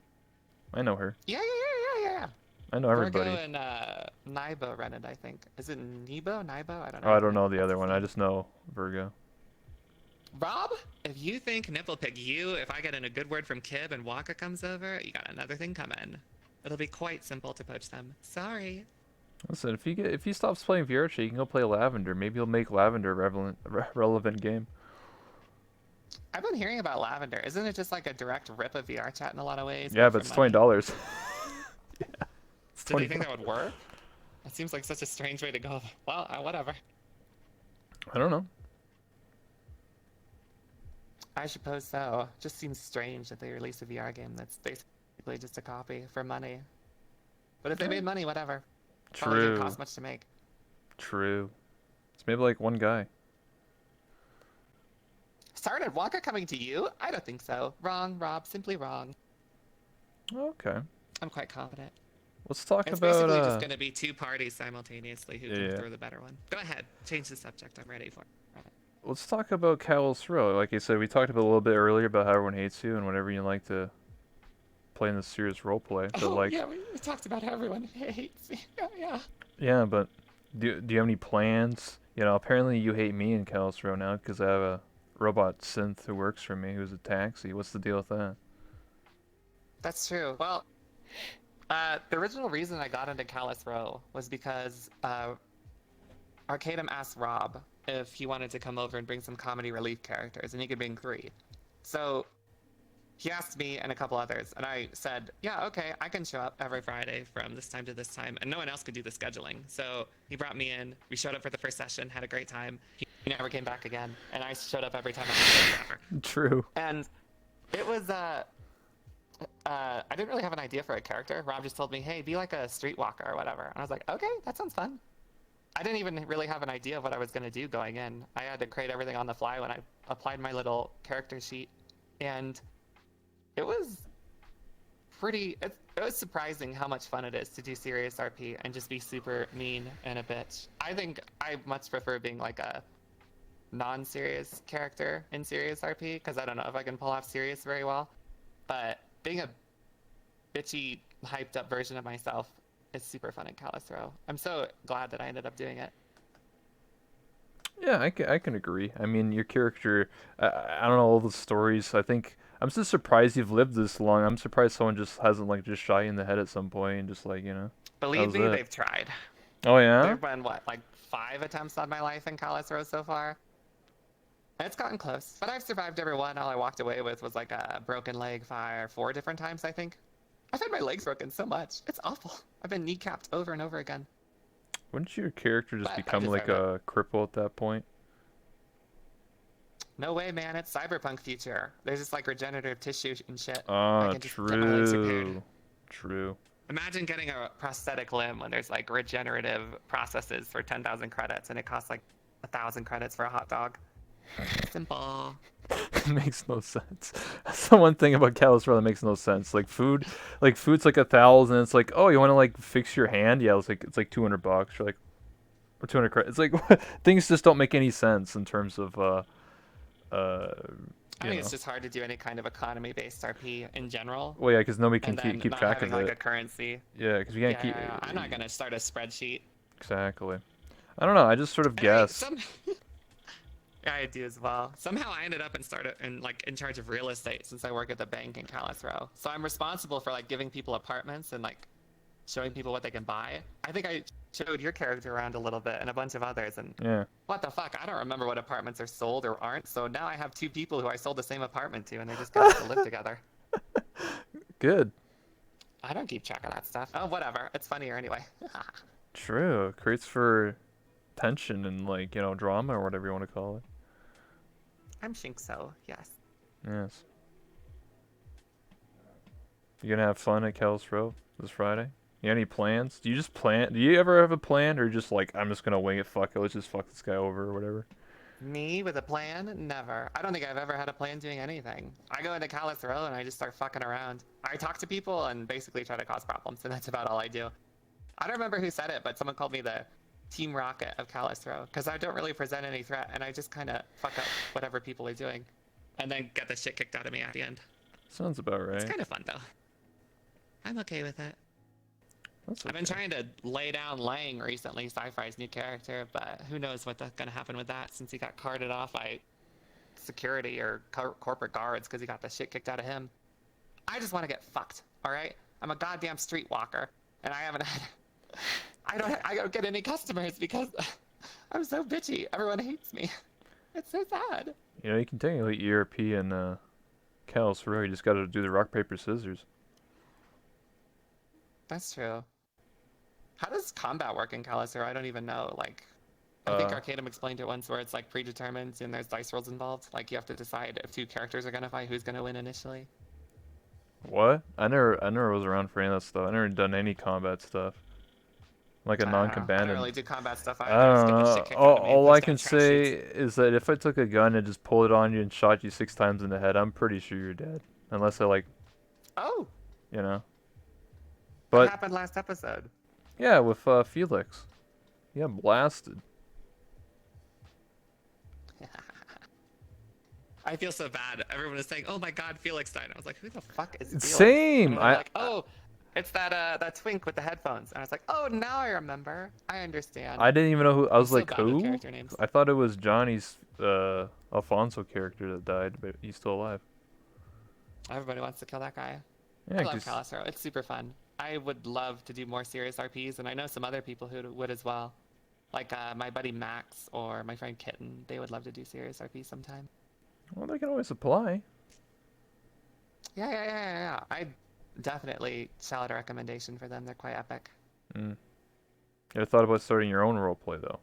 I know her. Yeah. I know everybody. Virgo and Nibo run it, I think. Is it Nebo? Nibo? I don't know. Oh, I don't know the What's other his one. I name? just know Virgo. Rob, if you think Nipple Pig you, if I get in a good word from Kib and Waka comes over, you got another thing coming. It'll be quite simple to poach them. Sorry. Listen, if he stops playing VR chat, you can go play Lavender. Maybe he'll make Lavender a relevant game. I've been hearing about Lavender. Isn't it just like a direct rip of VR chat in a lot of ways? Yeah, for but it's money? $20. Yeah, it's Do they 20 think that would work? It seems like such a strange way to go. Well, whatever. I don't know. I suppose so. Just seems strange that they release a VR game that's basically just a copy for money. But if they made money, whatever. Probably didn't True. cost much to make. True. It's maybe like one guy. Started Wonka coming to you? I don't think so. Wrong, Rob. Simply wrong. Okay. I'm quite confident. Let's talk It's about basically just going to be 2 parties simultaneously who Yeah. can throw the better one. Go ahead. Change the subject. I'm ready for it. let's talk about Cowell's Row. Like I said, we talked about a little bit earlier about how everyone hates you and whenever you like to play in the serious roleplay. But like, yeah, we talked about how everyone hates me. Yeah. yeah, but do you have any plans? You know, apparently you hate me in Cowell's Row now because I have a robot synth who works for me who's a taxi. What's the deal with that? That's true. Well, The original reason I got into Callus Row was because Arcadum asked Rob if he wanted to come over and bring some comedy relief characters, and he could bring three. So he asked me and a couple others, and I said, yeah, okay, I can show up every Friday from this time to this time, and no one else could do the scheduling. So he brought me in. We showed up for the first session, had a great time. He never came back again, and I showed up every time after. True. And it was I didn't really have an idea for a character. Rob just told me, hey, be like a streetwalker or whatever. And I was like, okay, that sounds fun. I didn't even really have an idea of what I was going to do going in. I had to create everything on the fly when I applied my little character sheet. And it was it was surprising how much fun it is to do serious RP and just be super mean and a bitch. I think I much prefer being like a non-serious character in serious RP because I don't know if I can pull off serious very well. But being a bitchy, hyped up version of myself is super fun in Callus Row. I'm so glad that I ended up doing it. Yeah, I can agree. I mean, your character, I don't know all the stories. I think I'm just surprised you've lived this long. I'm surprised someone just hasn't like just shot you in the head at some point and just like, that Believe was me, it. they've tried. Oh yeah? There've been what, like 5 attempts on my life in Callus Row so far? And it's gotten close, but I've survived every one. All I walked away with was like a broken leg 4 different times, I think. I've had my legs broken so much. It's awful. I've been kneecapped over and over again. Wouldn't your character just But I become like deserve a cripple at that point? No way, man. It's cyberpunk future. There's just like regenerative tissue and shit. I Ah, can just get my legs repaired. true. True. Imagine getting a prosthetic limb when there's like regenerative processes for 10,000 credits and it costs like 1,000 credits for a hot dog. Simple. Makes no sense. That's the one thing about Callus Row that makes no sense. Food's like 1,000. It's like, oh, you want to like fix your hand? Yeah, it's like $200. You're like, or 200 credits. It's like things just don't make any sense in terms of I think it's just hard to do any kind of economy-based RP in general. Well, yeah, because nobody can And then keep not track having of like it. a currency. Yeah, because we can't keep. Yeah. I'm not gonna start a spreadsheet. Exactly. I don't know. I just sort of And I, guessed. some... Yeah, I do as well. Somehow I ended up in charge of real estate since I work at the bank in Callus Row. So I'm responsible for like giving people apartments and like showing people what they can buy. I think I showed your character around a little bit and a bunch of others, and Yeah. what the fuck? I don't remember what apartments are sold or aren't. So now I have 2 people who I sold the same apartment to, and they're just gonna have to live together. Good. I don't keep track of that stuff. Oh, whatever. It's funnier anyway. True. It creates for tension and like drama or whatever you want to call it. I'm think so. Yes. Yes. You gonna have fun at Callus Row this Friday? You got any plans? Do you just plan? Do you ever have a plan, or just like I'm just gonna wing it? Fuck it. Let's just fuck this guy over or whatever. Me with a plan? Never. I don't think I've ever had a plan doing anything. I go into Callus Row and I just start fucking around. I talk to people and basically try to cause problems, and that's about all I do. I don't remember who said it, but someone called me the Team Rocket of Callus Row because I don't really present any threat, and I just kind of fuck up whatever people are doing, and then get the shit kicked out of me at the end. Sounds about right. It's kind of fun though. I'm okay with it. That's okay. I've been trying to lay down Lang recently, Sci-Fi's new character, but who knows what's gonna happen with that since he got carted off by security or corporate guards because he got the shit kicked out of him. I just want to get fucked, all right? I'm a goddamn streetwalker, and I haven't had... I don't get any customers because I'm so bitchy. Everyone hates me. It's so sad. You can technically ERP and Callus Row. You just gotta do the rock, paper, scissors. That's true. How does combat work in Callus Row? I don't even know. Like, I think Arcadum explained it once where it's like predetermined and there's dice rolls involved. Like you have to decide if 2 characters are gonna fight, who's gonna win initially. What? I never was around for any of that stuff. I never done any combat stuff. Like a I non-combatant. don't really do combat stuff either. I Just don't get the know. shit kicked out of me and All push I down can trash say sheets. is that if I took a gun and just pulled it on you and shot you 6 times in the head, I'm pretty sure you're dead. Unless I Oh, But that happened last episode. yeah, with Felix. Yeah, blasted. I feel so bad. Everyone is saying, "Oh my God, Felix died." I was like, "Who the fuck is Felix?" Same. And they're like, "Oh, it's that twink with the headphones." And I was like, "Oh, now I remember. I understand." I didn't even know who. I was so like, bad with who? character names. I thought it was Johnny's Alfonso character that died, but he's still alive. Everybody wants to kill that guy. Yeah, I love 'cause Callus Row. It's super fun. I would love to do more serious RPs, and I know some other people who would as well. Like my buddy Max or my friend Kitten, they would love to do serious RPs sometime. Well, they can always apply. Yeah. I definitely shout out a recommendation for them. They're quite epic. Mm. You ever thought about starting your own roleplay though?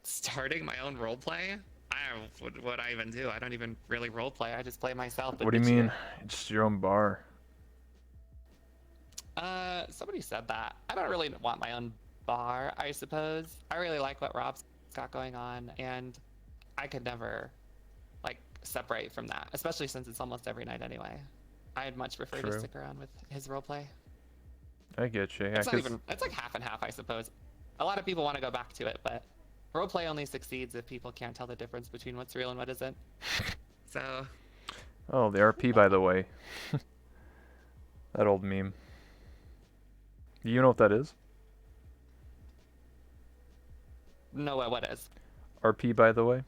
Starting my own roleplay? What I even do? I don't even really roleplay. I just play myself, but What do you bitchier. mean? It's your own bar. Somebody said that. I don't really want my own bar, I suppose. I really like what Rob's got going on, and I could never, like, separate from that, especially since it's almost every night anyway. I'd much prefer to True. stick around with his roleplay. I get you. Yeah, It's not 'cause even, it's like half and half, I suppose. A lot of people want to go back to it, but roleplay only succeeds if people can't tell the difference between what's real and what isn't. So, oh, the RP by the way. That old meme. You know what that is? no, what is? RP by the way.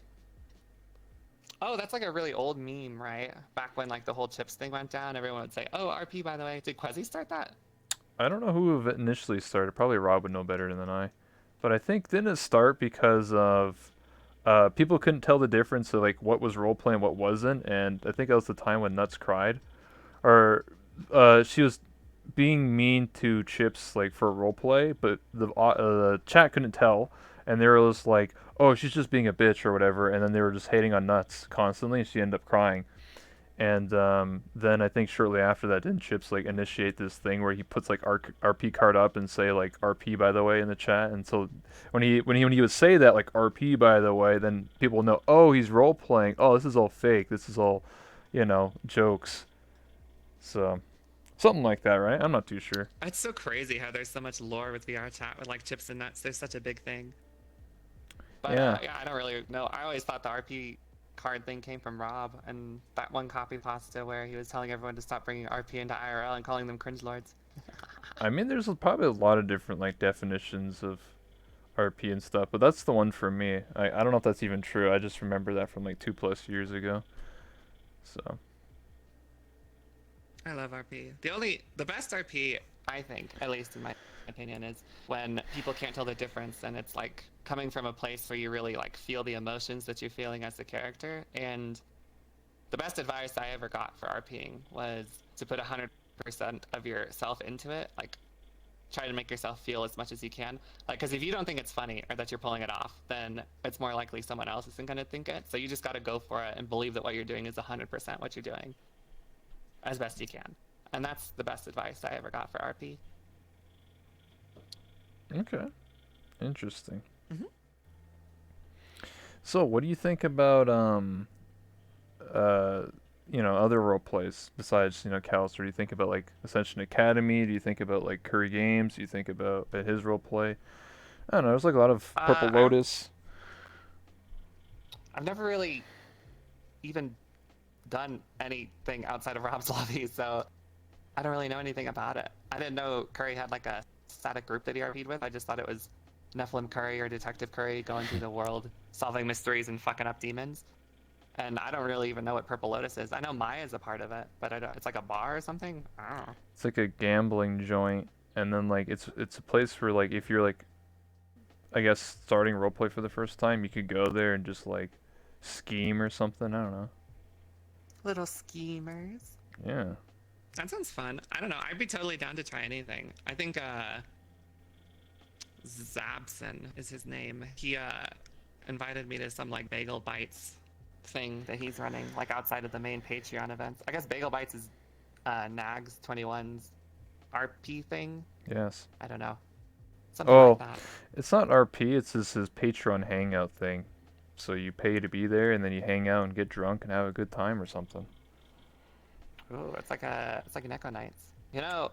Oh, that's like a really old meme, right? Back when like the whole chips thing went down, everyone would say, "Oh, RP, by the way." Did Quezzy start that? I don't know who initially started. Probably Rob would know better than I. But I think didn't it start because of people couldn't tell the difference of like what was roleplay and what wasn't, and I think that was the time when Nuts cried, or she was being mean to Chips like for roleplay, but the chat couldn't tell, and they were just like, "Oh, she's just being a bitch" or whatever, and then they were just hating on Nuts constantly, and she ended up crying. And then I think shortly after that, didn't Chips like initiate this thing where he puts like RP card up and say like RP by the way in the chat, and so when he would say that like RP by the way, then people know, oh, he's role playing. Oh, this is all fake. This is all, jokes. So something like that, right? I'm not too sure. It's so crazy how there's so much lore with VR chat with like chips and nuts. There's such a big thing. But Yeah. yeah, I don't really know. I always thought the RP card thing came from Rob and that one copy pasta where he was telling everyone to stop bringing RP into IRL and calling them cringe lords. I mean, there's probably a lot of different like definitions of RP and stuff, but that's the one for me. I don't know if that's even true. I just remember that from like 2+ years ago. So. I love RP. The best RP, I think, at least in my opinion, is when people can't tell the difference and it's like coming from a place where you really like feel the emotions that you're feeling as the character. And the best advice I ever got for RPing was to put 100% of yourself into it. Like, try to make yourself feel as much as you can. Like, because if you don't think it's funny or that you're pulling it off, then it's more likely someone else isn't going to think it. So you just got to go for it and believe that what you're doing is 100% what you're doing as best you can. And that's the best advice I ever got for RP. Okay. Interesting. Mm-hmm. So, what do you think about other role plays besides Callister? Do you think about like Ascension Academy? Do you think about like Curry Games? Do you think about his role play? I don't know. There's like a lot of Purple Lotus. I've never really even done anything outside of Rob's lobby, so I don't really know anything about it. I didn't know Curry had like a static group that he RP'd with. I just thought it was Nephilim Curry or Detective Curry going through the world, solving mysteries and fucking up demons. And I don't really even know what Purple Lotus is. I know Maya's a part of it, but I don't, it's like a bar or something? I don't know. It's like a gambling joint, and then like it's a place where like if you're like, I guess starting roleplay for the first time, you could go there and just like scheme or something. I don't know. Little schemers. Yeah. That sounds fun. I don't know. I'd be totally down to try anything. I think Zabson is his name. He invited me to some like Bagel Bites thing that he's running, like outside of the main Patreon events. I guess Bagel Bites is Nags 21's RP thing. Yes. I don't know. Something like that. It's not RP. It's just his Patreon hangout thing. So you pay to be there, and then you hang out and get drunk and have a good time or something. Ooh, it's like Necro Nights. You know,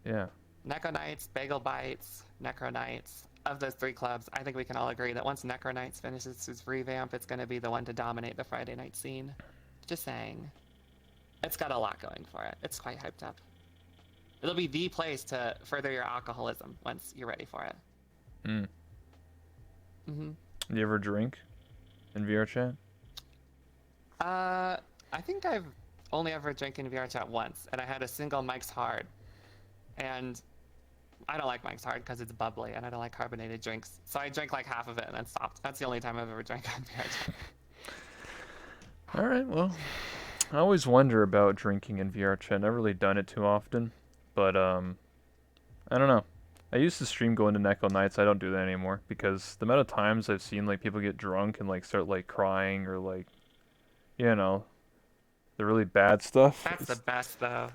Yeah. Necro Nights, Bagel Bites, Necro Nights. Of those three clubs, I think we can all agree that once Necro Nights finishes its revamp, it's going to be the one to dominate the Friday night scene. Just saying. It's got a lot going for it. It's quite hyped up. It'll be the place to further your alcoholism once you're ready for it. Mm. Mm-hmm. You ever drink in VR chat? I think I've only ever drank in VR chat once, and I had a single Mike's Hard. And I don't like Mike's Hard because it's bubbly, and I don't like carbonated drinks. So I drank like half of it and then stopped. That's the only time I've ever drank on VR chat. All right, well, I always wonder about drinking in VR chat. Never really done it too often, but I don't know. I used to stream going to Neko Nights. I don't do that anymore because the amount of times I've seen like people get drunk and like start like crying or like, you know, the really bad stuff. That's the It's best though.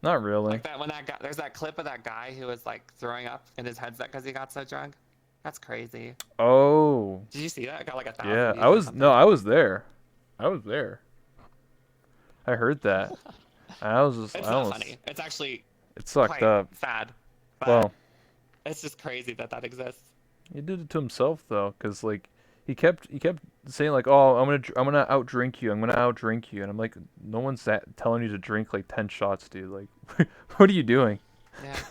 not really. Like that when that guy, there's that clip of that guy who was like throwing up in his headset because he got so drunk. That's crazy. Oh, Did you see that? It got like 1,000 yeah. views or something. I was there. I was there. I heard that. I was just, It's I not almost, funny. It's actually it sucked quite up. sad, but Well, it's just crazy that that exists. he did it to himself though, cause like he kept saying like, "Oh, I'm gonna outdrink you. I'm gonna outdrink you," and I'm like, no one's telling you to drink like 10 shots, dude. Like, what are you doing? Yeah.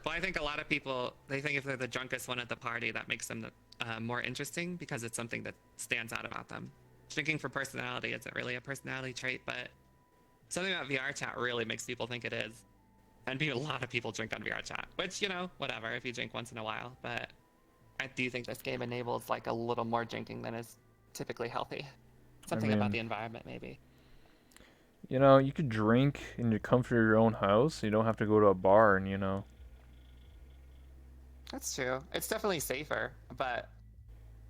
Well, I think a lot of people they think if they're the drunkest one at the party, that makes them more interesting because it's something that stands out about them. Drinking for personality isn't really a personality trait, but something about VR chat really makes people think it is. And a lot of people drink on VR chat, which, you know, whatever, if you drink once in a while. But I do think this game enables like a little more drinking than is typically healthy. I Something about mean, the environment, maybe. you know, you could drink in the comfort of your own house. You don't have to go to a bar and That's true. It's definitely safer, but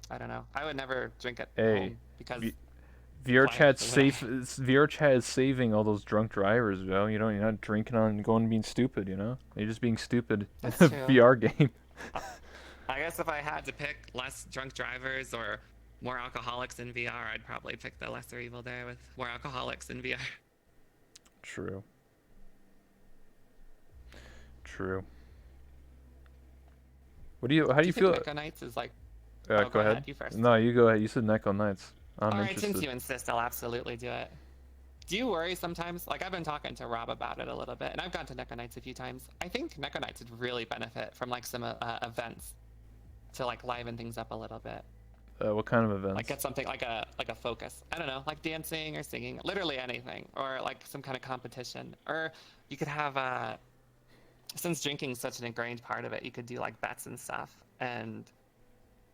I don't know. I would never drink at hey, home because v- VR why? chat's safe. VR chat is saving all those drunk drivers, Joe. You're not drinking on and going and being stupid. You're just being stupid in That's a true. VR game. I guess if I had to pick less drunk drivers or more alcoholics in VR, I'd probably pick the lesser evil there with more alcoholics in VR. True. True. How do Do you you think feel? Neko Nights is like? Oh, Go go ahead. ahead. You first. No, you go ahead. You said Neko Nights. I'm All right, since interested. you insist, I'll absolutely do it. Do you worry sometimes? Like I've been talking to Rob about it a little bit, and I've gone to Neko Nights a few times. I think Neko Nights would really benefit from like some events to like liven things up a little bit. What kind of Like events? get something like a focus. I don't know, like dancing or singing, literally anything, or like some kind of competition. Or you could have since drinking's such an ingrained part of it, you could do like bets and stuff and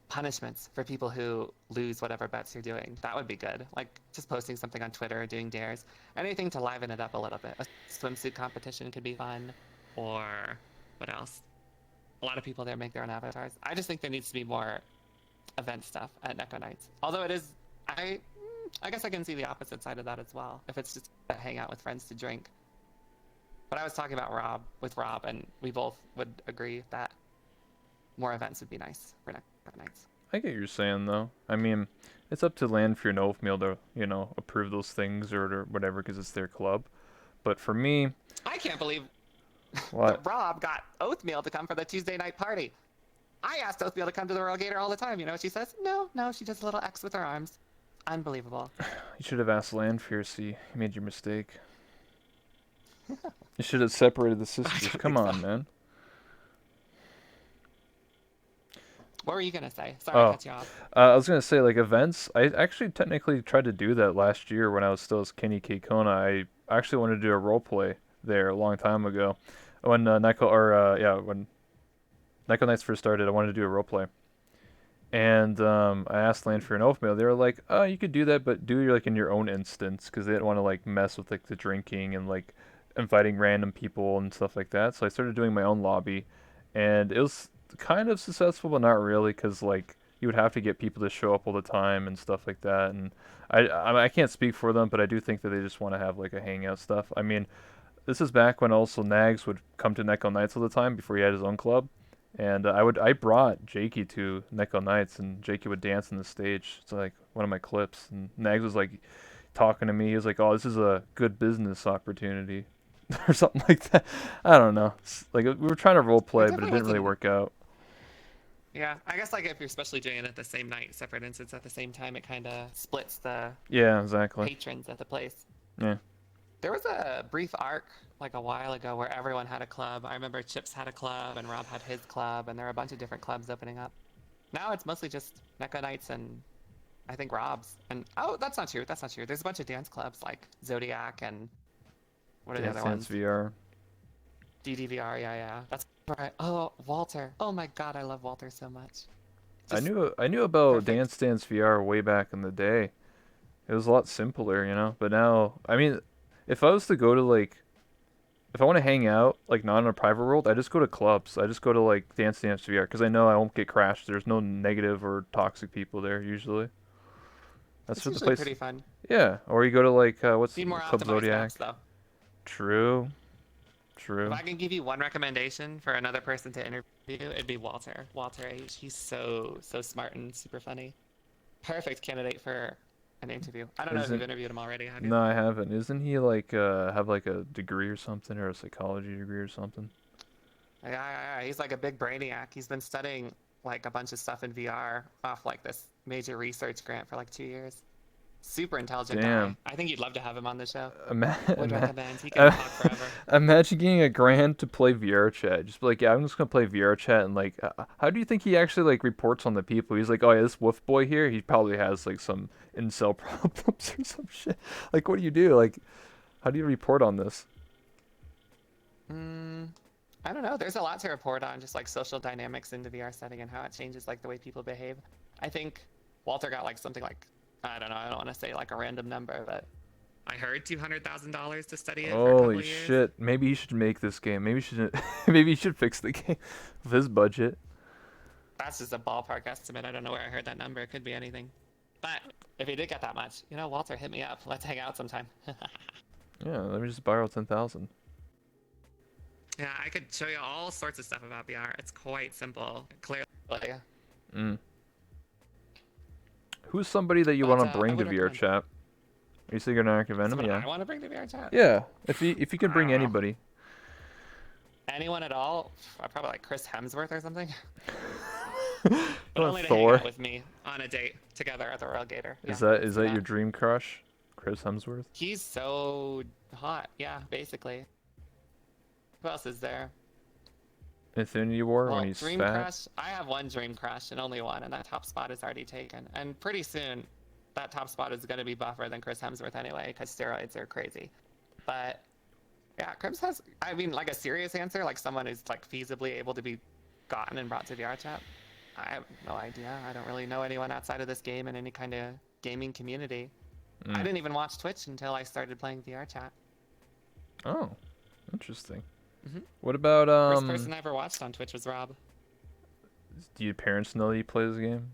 punishments for people who lose whatever bets you're doing. That would be good. Like just posting something on Twitter or doing dares. Anything to liven it up a little bit. A swimsuit competition could be fun. Or what else? A lot of people there make their own avatars. I just think there needs to be more event stuff at Neko Nights. Although it is, I guess I can see the opposite side of that as well. If it's just a hang out with friends to drink. But I was talking about Rob, and we both would agree that more events would be nice for Neko Nights. I get what you're saying though. I mean, it's up to Landfear and Oathmeal to approve those things or whatever because it's their club. But for me, I can't believe what? Rob got Oathmeal to come for the Tuesday night party. I asked Oathmeal to come to the Royal Gator all the time. You know what she says? No, no, she does a little X with her arms. Unbelievable. You should have asked Landfear. See, you made your mistake. You should have separated the I sisters. don't Come think so. on, man. What were you gonna say? Sorry, I Oh, cut you off. I was gonna say like events. I actually technically tried to do that last year when I was still as Kenny K Kona. I actually wanted to do a role play there a long time ago, when when Neko Nights first started. I wanted to do a role play, and I asked Landfear and Oathmail. They were like, "Oh, you could do that, but do it like in your own instance," because they didn't want to like mess with like the drinking and like inviting random people and stuff like that. So I started doing my own lobby, and it was kind of successful, but not really, because like you would have to get people to show up all the time and stuff like that. And I can't speak for them, but I do think that they just want to have like a hangout stuff. I mean, this is back when also Nags would come to Neko Nights all the time before he had his own club. And I brought Jakey to Neko Nights, and Jakey would dance on the stage. It's like one of my clips, and Nags was like talking to me. He was like, "Oh, this is a good business opportunity," or something like that. I don't know. Like we were trying to role It play, but it definitely didn't really wasn't. work out. Yeah, I guess like if you're especially doing it at the same night, separate instance at the same time, it kind of splits the Yeah, exactly. patrons at the place. Yeah. There was a brief arc like a while ago where everyone had a club. I remember Chips had a club and Rob had his club, and there were a bunch of different clubs opening up. Now it's mostly just Neko Nights and I think Rob's. And oh, that's not true. That's not true. There's a bunch of dance clubs like Zodiac and what are the Dance other Dance ones? VR. DDVR, yeah, yeah. That's right. Oh, Walter. Oh my God, I love Walter so much. I Just knew I knew about perfect. Dance Dance VR way back in the day. It was a lot simpler, you know. But now, I mean, if I was to go to like, if I want to hang out like not in a private world, I just go to clubs. I just go to like Dance Dance VR because I know I won't get crashed. There's no negative or toxic people there usually. That's It's what the usually place. pretty fun. Yeah, or you go to like what's Need more Club optimized maps Zodiac. though. True, If true. I can give you one recommendation for another person to interview, it'd be Walter. Walter H. He's so smart and super funny. Perfect candidate for an interview. I don't know if you've Isn't interviewed him already, have you? No, I haven't. Isn't he like have like a degree or something or a psychology degree or something? Yeah. He's like a big brainiac. He's been studying like a bunch of stuff in VR off like this major research grant for like 2 years. Super intelligent guy. Damn. I think you'd love to have him on the show. Ima- Would ima- recommend. He can talk forever. Imagine getting a grant to play VR chat. Just be like, yeah, I'm just gonna play VR chat, and like, how do you think he actually like reports on the people? He's like, oh yeah, this wolf boy here, he probably has like some incel problems or some shit. Like, what do you do? Like, how do you report on this? Hmm. I don't know. There's a lot to report on, just like social dynamics in the VR setting and how it changes like the way people behave. I think Walter got like something like, I don't know. I don't want to say like a random number, but I heard $200,000 to study it for a couple Holy of years. shit! Maybe he should make this game. Maybe he should. Maybe he should fix the game with his budget. That's just a ballpark estimate. I don't know where I heard that number. It could be anything. But if he did get that much, Walter, hit me up. Let's hang out sometime. Yeah, let me just borrow 10,000. Yeah, I could show you all sorts of stuff about VR. It's quite simple, clearly. Mm. Who's somebody that you But want to I bring to would VR recommend. chat? Are you saying you're gonna Venom? Someone Yeah. I want to bring to VR chat. Yeah. If you could I bring don't know. anybody. Anyone at all? Probably like Chris Hemsworth or something. But Or only to hang Thor. out with me on a date together at the Royal Gator. Is Yeah, that let's is do that your that. dream crush? Chris Hemsworth? He's so hot. Yeah, basically. Who else is there? Infinity War when Well, he's dream fat? crush. I have one dream crush and only one, and that top spot is already taken. And pretty soon, that top spot is going to be buffer than Chris Hemsworth anyway, because steroids are crazy. But yeah, Chris has. I mean, like a serious answer, like someone who's like feasibly able to be gotten and brought to VR chat. I have no idea. I don't really know anyone outside of this game in any kind of gaming community. I Mm. didn't even watch Twitch until I started playing VR chat. Oh, interesting. Hmm. What about First person I ever watched on Twitch was Rob. do your parents know that you play this game?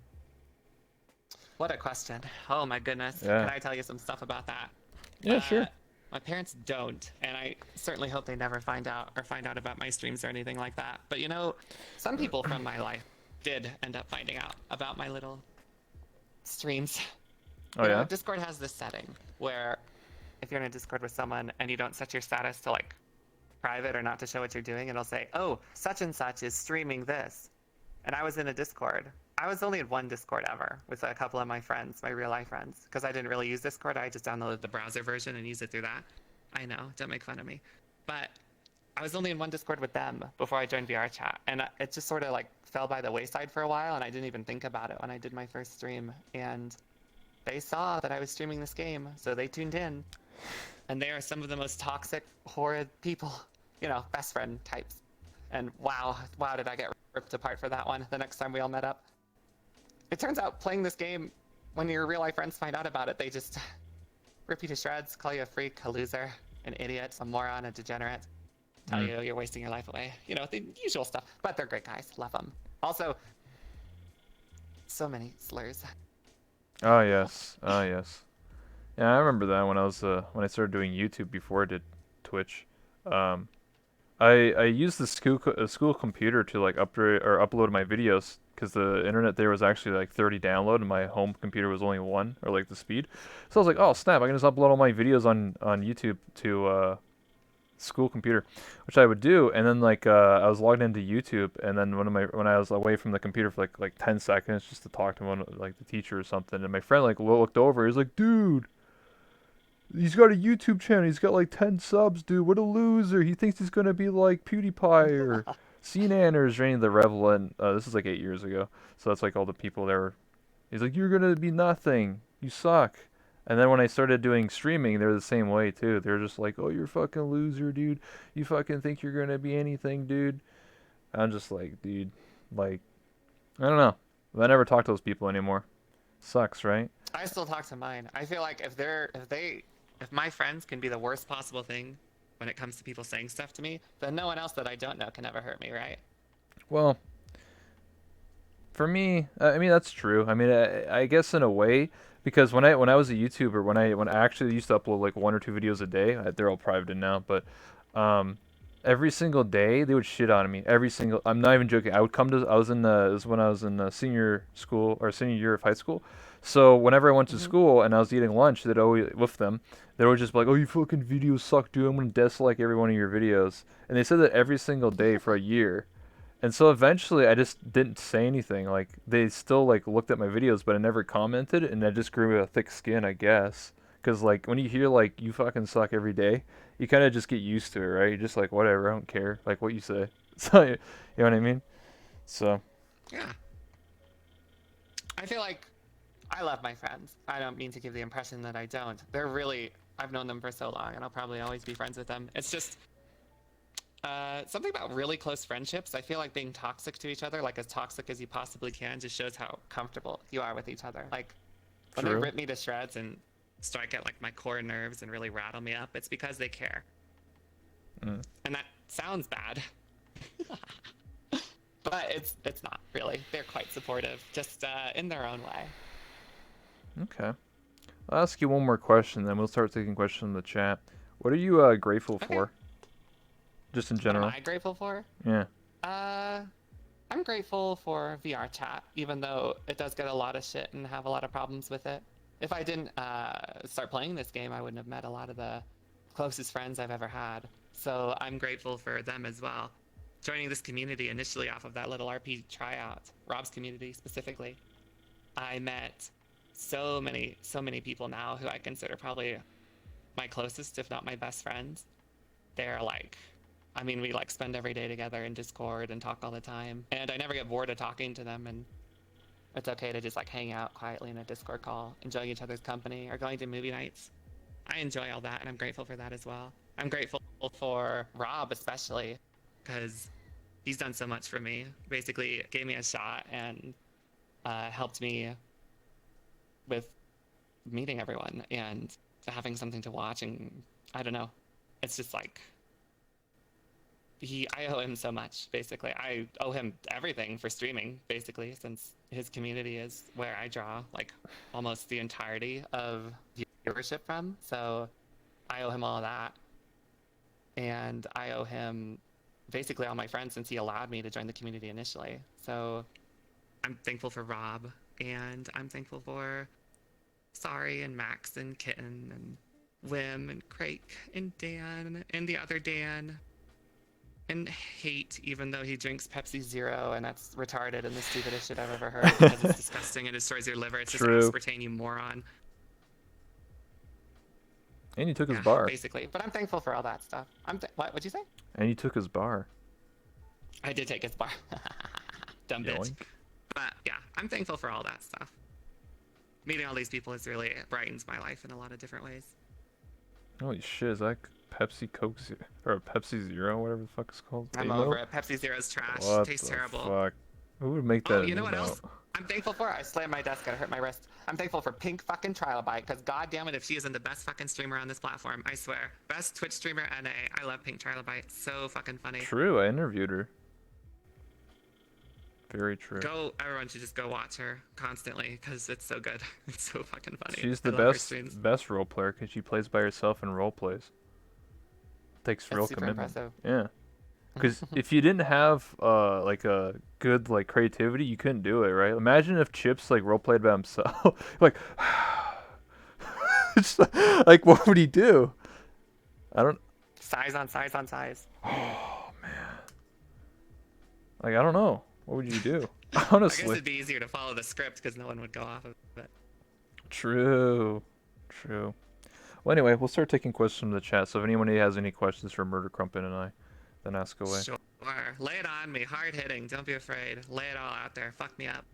What a question. Oh my goodness. Can Yeah. I tell you some stuff about that? Yeah, Uh, sure. my parents don't, and I certainly hope they never find out about my streams or anything like that. But some people from my life did end up finding out about my little streams. Oh yeah? Discord has this setting where if you're in a Discord with someone and you don't set your status to like private or not to show what you're doing, it'll say, "Oh, such and such is streaming this." And I was in a Discord. I was only in one Discord ever with a couple of my friends, my real life friends, because I didn't really use Discord. I just downloaded the browser version and used it through that. I know, don't make fun of me. But I was only in one Discord with them before I joined VR chat, and it just sort of like fell by the wayside for a while, and I didn't even think about it when I did my first stream. And they saw that I was streaming this game, so they tuned in. And they are some of the most toxic, horrid people, best friend types. And wow, did I get ripped apart for that one the next time we all met up. It turns out playing this game, when your real life friends find out about it, they just rip you to shreds, call you a freak, a loser, an idiot, a moron, a degenerate, tell Mm. you you're wasting your life away. The usual stuff. But they're great guys. Love them. Also, so many slurs. Oh yes. Oh yes. Yeah, I remember that when I started doing YouTube before I did Twitch. Um, I used the school computer to like upgrade or upload my videos because the internet there was actually like 30 download and my home computer was only 1 or like the speed. So I was like, oh snap, I can just upload all my videos on YouTube to school computer, which I would do. And then like I was logged into YouTube, and then when I was away from the computer for like 10 seconds just to talk to one like the teacher or something, and my friend like looked over, he's like, dude. He's got a YouTube channel. He's got like 10 subs, dude. What a loser. He thinks he's gonna be like PewDiePie or CNN or Rain the Revel. And this is like 8 years ago. So that's like all the people there. He's like, you're gonna be nothing. You suck. And then when I started doing streaming, they're the same way too. They're just like, "Oh, you're a fucking loser, dude. You fucking think you're gonna be anything, dude." I'm just like, dude, like, I don't know. I never talk to those people anymore. Sucks, right? I still talk to mine. I feel like if my friends can be the worst possible thing when it comes to people saying stuff to me, then no one else that I don't know can ever hurt me, right? Well, for me, I mean that's true. I mean, I guess in a way, because when I was a YouTuber, when I actually used to upload like 1 or 2 videos a day, they're all private now, but um, every single day they would shit on me. Every single, I'm not even joking. I would come to, I was in the, this is when I was in senior school or senior year of high school. So whenever I went to Hmm. school and I was eating lunch, they'd always with them, they'd always just be like, "Oh, you fucking videos suck, dude. I'm gonna dislike every one of your videos." And they said that every single day for a year. And so eventually I just didn't say anything. Like they still like looked at my videos, but I never commented, and I just grew a thick skin, I guess. Cause like when you hear like you fucking suck every day, you kind of just get used to it, right? You're just like whatever, I don't care, like what you say. So you know what I mean? So Yeah. I feel like I love my friends. I don't mean to give the impression that I don't. They're really, I've known them for so long and I'll probably always be friends with them. It's just something about really close friendships. I feel like being toxic to each other, like as toxic as you possibly can, just shows how comfortable you are with each other. Like when they true. rip me to shreds and strike at like my core nerves and really rattle me up, it's because they care. Mm, And that sounds bad, but it's not really. They're quite supportive, just in their own way. okay. I'll ask you one more question, then we'll start taking questions in the chat. What are you grateful Okay, for, just in what am general? I grateful for? Yeah. Uh, I'm grateful for VR chat, even though it does get a lot of shit and have a lot of problems with it. If I didn't start playing this game, I wouldn't have met a lot of the closest friends I've ever had. So I'm grateful for them as well. Joining this community initially off of that little RP tryout, Rob's community specifically, I met so many people now who I consider probably my closest, if not my best friends. They're like, I mean, we like spend every day together in Discord and talk all the time. And I never get bored of talking to them. And it's okay to just like hang out quietly in a Discord call, enjoying each other's company or going to movie nights. I enjoy all that and I'm grateful for that as well. I'm grateful for Rob, especially because he's done so much for me. Basically, gave me a shot and helped me with meeting everyone and having something to watch. And I don't know, it's just like I owe him so much. Basically, I owe him everything for streaming, basically, since his community is where I draw like almost the entirety of viewership from. So I owe him all that, and I owe him basically all my friends since he allowed me to join the community initially. So I'm thankful for Rob, and I'm thankful for Sorry and Max and Kitten and Wim and Crake and Dan and the other Dan and Hate, even though he drinks Pepsi Zero and that's retarded and the stupidest shit I've ever heard because it's disgusting and destroys your liver. It's just True. aspartame, you moron. And you took his Yeah, bar. basically. But I'm thankful for all that stuff. What'd you say? And you took his bar. I did take his bar. Dumb bitch. Yoink. But yeah, I'm thankful for all that stuff. Meeting all these people has really brightens my life in a lot of different ways. Holy shit, is that Pepsi Coke Zero, or Pepsi Zero, whatever the fuck it's called? I'm Amo? over it. Pepsi Zero's trash. What Tastes the terrible. fuck? Who would make Oh, that a you know new what note? else I'm thankful for? I slammed my desk and I hurt my wrist. I'm thankful for Pink fucking Trilobite, because goddamn it if she isn't the best fucking streamer on this platform, I swear. Best Twitch streamer NA. I love Pink Trilobite. So fucking funny. True, I interviewed her. Very true. Everyone should just go watch her constantly, because it's so good. It's so fucking funny. She's I the love her best streams. best role player because she plays by herself and role plays. Takes It's real super commitment. impressive. Yeah. Because if you didn't have like a good like creativity, you couldn't do it, right? Imagine if Chips like role played by himself, like, it's like what would he do? I don't. Size on size on size. Oh man. Like I don't know. What would you do? I guess Honestly. it'd be easier to follow the script because no one would go off of it. True. True. Well, anyway, we'll start taking questions from the chat. So if anyone has any questions for MurderCrumpet and I, then ask away. Sure. Lay it on me. Hard hitting. Don't be afraid. Lay it all out there. Fuck me up.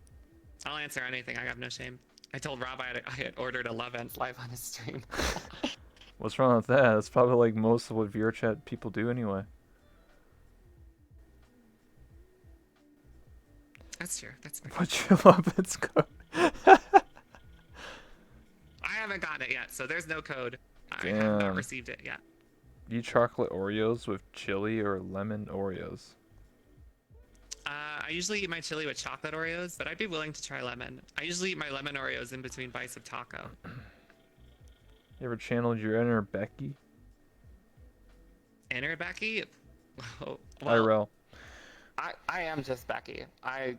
I'll answer anything. I have no shame. I told Rob I had ordered 11 live on his stream. What's wrong with that? That's probably like most of what VRChat people do anyway. That's true. That's fair. But you love its code. I haven't gotten it yet, so there's no code. I have not Damn. received it yet. Eat chocolate Oreos with chili or lemon Oreos. I usually eat my chili with chocolate Oreos, but I'd be willing to try lemon. I usually eat my lemon Oreos in between bites of taco. You ever channeled your inner Becky? Inner Becky? Oh, well, IRL. I am just Becky. I'm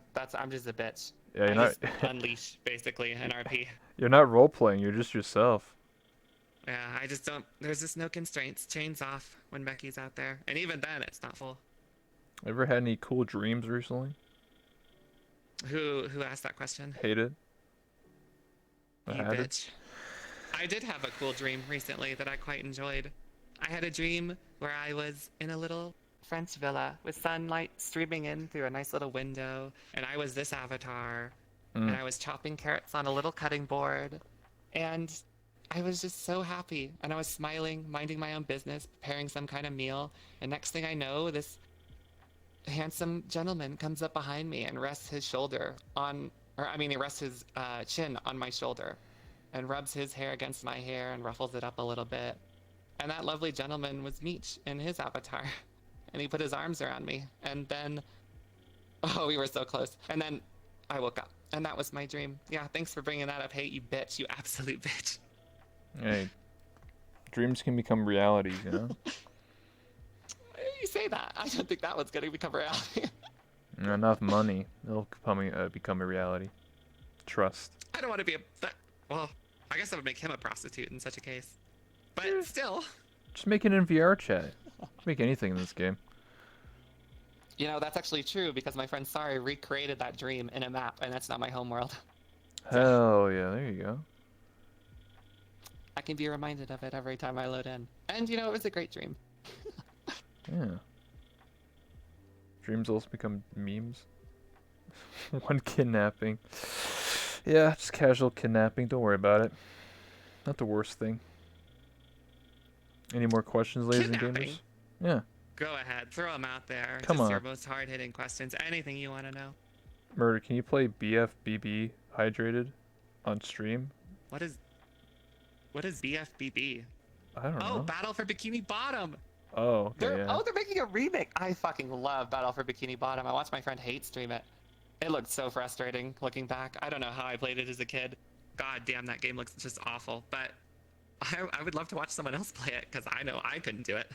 just a bitch. Yeah, I just unleash basically an RP. you're not role playing. You're just yourself. Yeah, I just don't. There's just no constraints. Chains off when Becky's out there, and even then, it's not full. Ever had any cool dreams recently? Who asked that question? Hated? You bitch. I did have a cool dream recently that I quite enjoyed. I had a dream where I was in a little French villa with sunlight streaming in through a nice little window, and I was this avatar, and I was chopping carrots on a little cutting board, and I was just so happy, and I was smiling, minding my own business, preparing some kind of meal, and next thing I know, this handsome gentleman comes up behind me and rests his shoulder on, or I mean, he rests his chin on my shoulder, and rubs his hair against my hair and ruffles it up a little bit. And that lovely gentleman was Meech in his avatar. And he put his arms around me. And then, oh, we were so close. And then I woke up. And that was my dream. Yeah, thanks for bringing that up. Hey, you bitch, you absolute bitch. Hey, dreams can become realities, you know? You say that. I don't think that one's going to become reality. Enough money, it'll become a reality. Trust. I don't want to be well, I guess I would make him a prostitute in such a case. But still. Just make it in VR chat. Make anything in this game. You know, that's actually true because my friend Sari recreated that dream in a map, and that's not my home world. Hell yeah, there you go. I can be reminded of it every time I load in. And, you know, it was a great dream. Yeah. Dreams also become memes. One kidnapping. Yeah, just casual kidnapping. Don't worry about it. Not the worst thing. Any more questions, ladies and gamers? Yeah. Go ahead, throw them out there. Come Just on. your most hard-hitting questions. Anything you want to know. Murder, can you play BFBB hydrated on stream? What is BFBB? I don't Oh, know. Battle for Bikini Bottom. Oh, okay, yeah. They're making a remake. I fucking love Battle for Bikini Bottom. I watched my friend Hate stream it. It looked so frustrating looking back. I don't know how I played it as a kid. God damn, that game looks just awful. But I would love to watch someone else play it because I know I couldn't do it.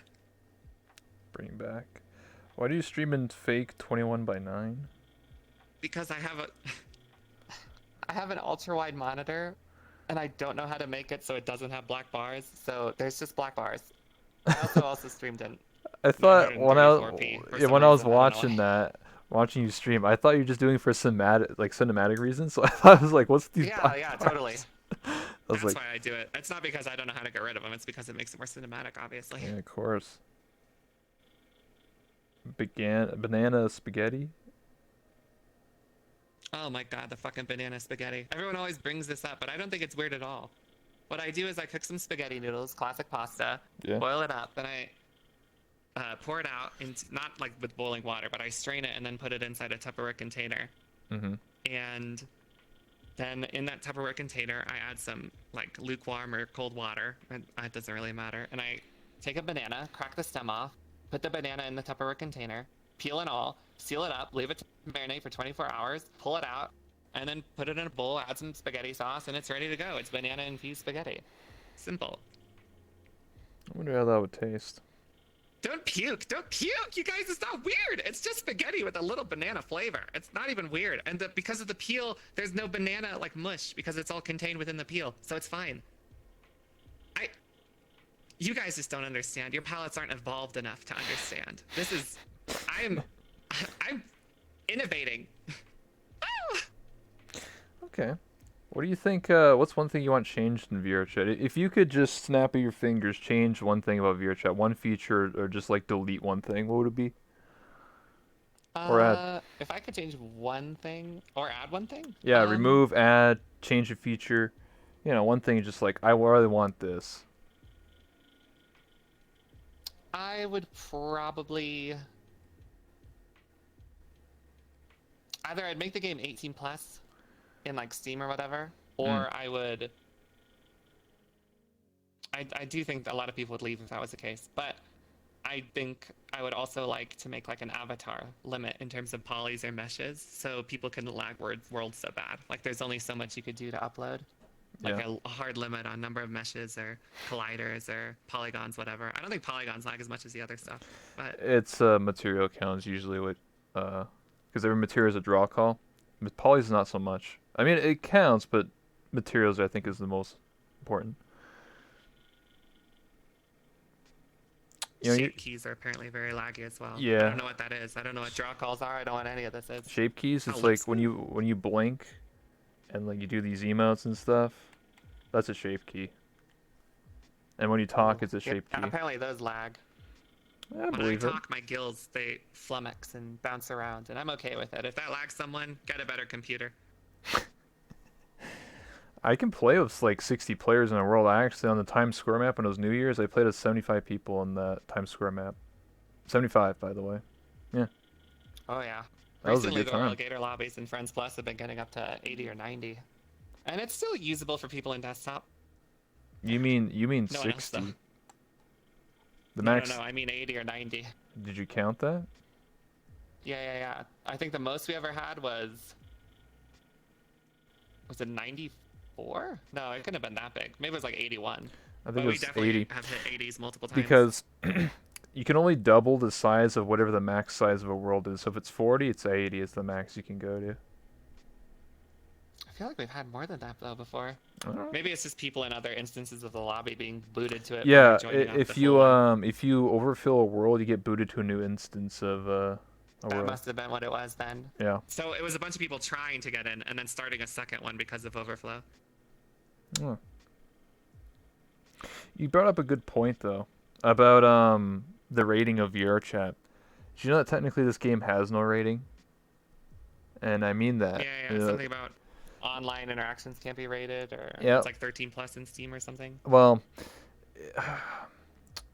Bring back. Why do you stream in fake 21:9? Because I have an ultra-wide monitor, and I don't know how to make it so it doesn't have black bars. So there's just black bars. I also streamed in. I thought when I was watching watching you stream, I thought you were just doing it for cinematic reasons. So I thought I was like, "What's these?" Yeah, totally. That's why I do it. It's not because I don't know how to get rid of them. It's because it makes it more cinematic, obviously. Yeah, of course. Banana spaghetti. Oh my god, the fucking banana spaghetti. Everyone always brings this up, but I don't think it's weird at all. What I do is I cook some spaghetti noodles, classic pasta, boil it up, then I pour it out into, not like with boiling water, but I strain it and then put it inside a Tupperware container. Mm-hmm. And then in that Tupperware container, I add some like lukewarm or cold water. It doesn't really matter. And I take a banana, crack the stem off, put the banana in the Tupperware container, peel and all, seal it up, leave it to marinate for 24 hours, pull it out, and then put it in a bowl, add some spaghetti sauce, and it's ready to go. It's banana infused spaghetti. Simple. I wonder how that would taste. Don't puke! Don't puke! You guys, it's not weird! It's just spaghetti with a little banana flavor. It's not even weird. And because of the peel, there's no banana like mush because it's all contained within the peel. So it's fine. You guys just don't understand. Your palates aren't evolved enough to understand. I'm innovating. Okay. What do you think, what's one thing you want changed in VRChat? If you could just snap of your fingers, change one thing about VRChat, one feature, or just like delete one thing, what would it be? or add? If I could change one thing or add one thing, Yeah, remove, add, change a feature. One thing is just like I really want this. I would probably either I'd make the game 18 plus in like Steam or whatever, Mm, or I do think that a lot of people would leave if that was the case, but I think I would also like to make like an avatar limit in terms of polys or meshes so people couldn't lag worlds so bad. Like there's only so much you could do to upload. Like yeah, a hard limit on number of meshes or colliders or polygons, whatever. I don't think polygons lag as much as the other stuff, but it's material count is usually what because every material is a draw call. With polys, not so much. I mean, it counts, but materials I think is the most important. You shape keys are apparently very laggy as well. I yeah, don't know what that is. I don't know what draw calls are. I don't know what any of this is. shape keys. Oh, It's lip like when sync? you blink and like you do these emotes and stuff. That's a shape key. And when you talk, Oh, it's a yep. shape key. Apparently those lag. I When I believe it. talk, my gills they flummox and bounce around, and I'm okay with it. If that lags someone, get a better computer. I can play with like 60 players in a world. I actually on the Times Square map when it was New Year's, I played with 75 people on the Times Square map. 75, by the way. Yeah, Oh yeah. that was a Recently, good the time. Alligator lobbies in Friends Plus have been getting up to 80 or 90, and it's still usable for people in desktop. You mean No one else though. 60? The No, no, max? no. I mean 80 or 90. Did you count that? Yeah, yeah, yeah. I think the most we ever had was it 94? No, it couldn't have been that big. Maybe it was like 81. I think But it we was definitely 80 have hit 80s multiple times. because you can only double the size of whatever the max size of a world is. So if it's 40, it's 80 is the max you can go to. I feel like we've had more than that though before. I don't know. Maybe it's just people in other instances of the lobby being booted to it when they're Yeah, joining off the if full you one. overfill a world, you get booted to a new instance of a That world. must have been what it was then. Yeah. So it was a bunch of people trying to get in and then starting a second one because of overflow. Oh. You brought up a good point though about the rating of VR chat. Did you know that technically this game has no rating? And I mean Yeah, that. yeah, something about online interactions can't be rated, or Yeah. it's like 13 plus in Steam or something. Well,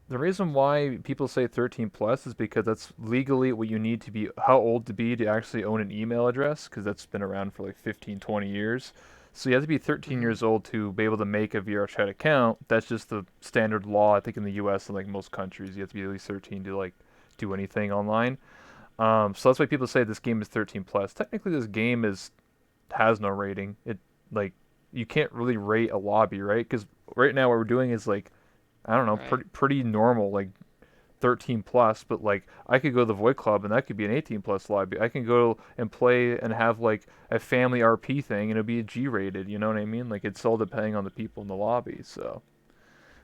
the reason why people say 13 plus is because that's legally what you need to be how old to be to actually own an email address because that's been around for like 15, 20 years. So you have to be 13 Mm-hmm. years old to be able to make a VRChat account. That's just the standard law I think in the US and like most countries. You have to be at least 13 to like do anything online. So that's why people say this game is 13 plus. Technically this game is has no rating. It like you can't really rate a lobby, right? Cuz right now what we're doing is like I don't know, Right. pretty normal, like 13 plus, but like I could go to the Void Club and that could be an 18 plus lobby. I can go and play and have like a family RP thing and it'll be a G rated, you know what I mean? Like it's all depending on the people in the lobby, so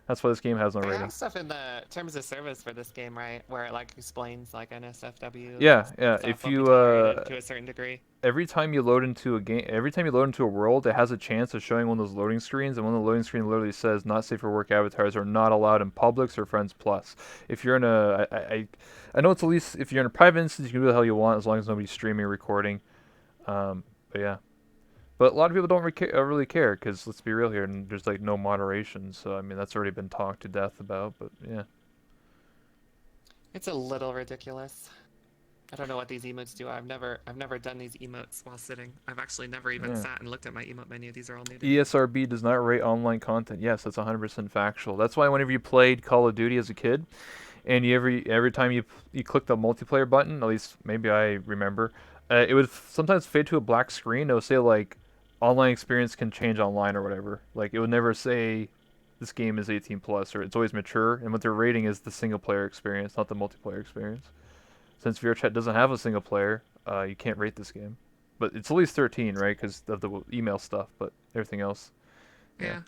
that's why this game has no They rating. have stuff in the terms of service for this game, right? Where it like explains like NSFW Yeah, yeah. stuff If won't be you tolerated to a certain degree. every time you load into a game, every time you load into a world, it has a chance of showing one of those loading screens, and one of the loading screen literally says "Not safe for work avatars are not allowed in Publix or Friends Plus." If you're in a, I know it's at least if you're in a private instance, you can do the hell you want as long as nobody's streaming or recording. But yeah, but a lot of people don't really care because let's be real here, and there's like no moderation. So I mean, that's already been talked to death about. But yeah, It's a little ridiculous. I don't know what these emotes do. I've never done these emotes while sitting. I've actually never even yeah. sat and looked at my emote menu. These are all new to me. ESRB does not rate online content. Yes, that's 100% factual. That's why whenever you played Call of Duty as a kid, and every time you click the multiplayer button, at least maybe I remember, it would sometimes fade to a black screen. It would say like online experience can change online or whatever. Like it would never say this game is 18 plus or it's always mature. And what they're rating is the single player experience, not the multiplayer experience. Since VRChat doesn't have a single player, you can't rate this game. But it's at least 13, right? Because of the email stuff. But everything else, yeah, Yeah,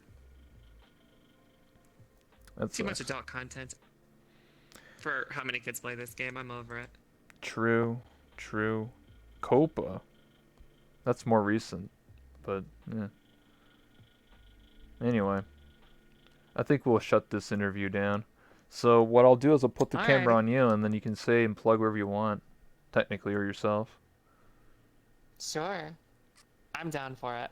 that too much sucks. adult content for how many kids play this game. I'm over it. True, true. Copa. That's more recent, but yeah. Anyway, I think we'll shut this interview down. So what I'll do is I'll put the camera Alrighty. on you, and then you can say and plug wherever you want. technically, or yourself. Sure. I'm down for it.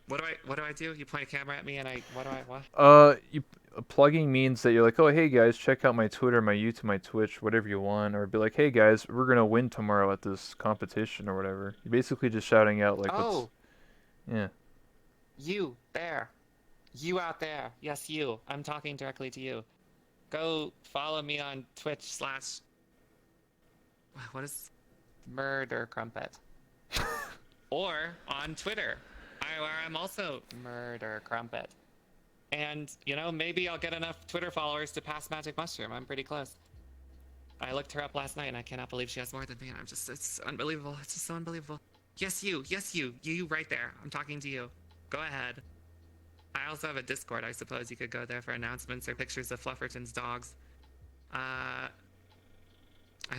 What do I do? You point a camera at me and what? Plugging means that you're like, oh, hey guys, check out my Twitter, my YouTube, my Twitch, whatever you want, or be like, hey guys, we're gonna win tomorrow at this competition or whatever. You're basically just shouting out like what's, Oh, yeah. you there. You out there. Yes, you. I'm talking directly to you. Go follow me on Twitch slash what is MurderCrumpet. Or on Twitter. Where I'm also MurderCrumpet. And, you know, maybe I'll get enough Twitter followers to pass Magic Mushroom. I'm pretty close. I looked her up last night and I cannot believe she has more than me. And it's unbelievable. It's just so unbelievable. Yes, you. Yes, you. You right there. I'm talking to you. Go ahead. I also have a Discord. I suppose you could go there for announcements or pictures of Flufferton's dogs. I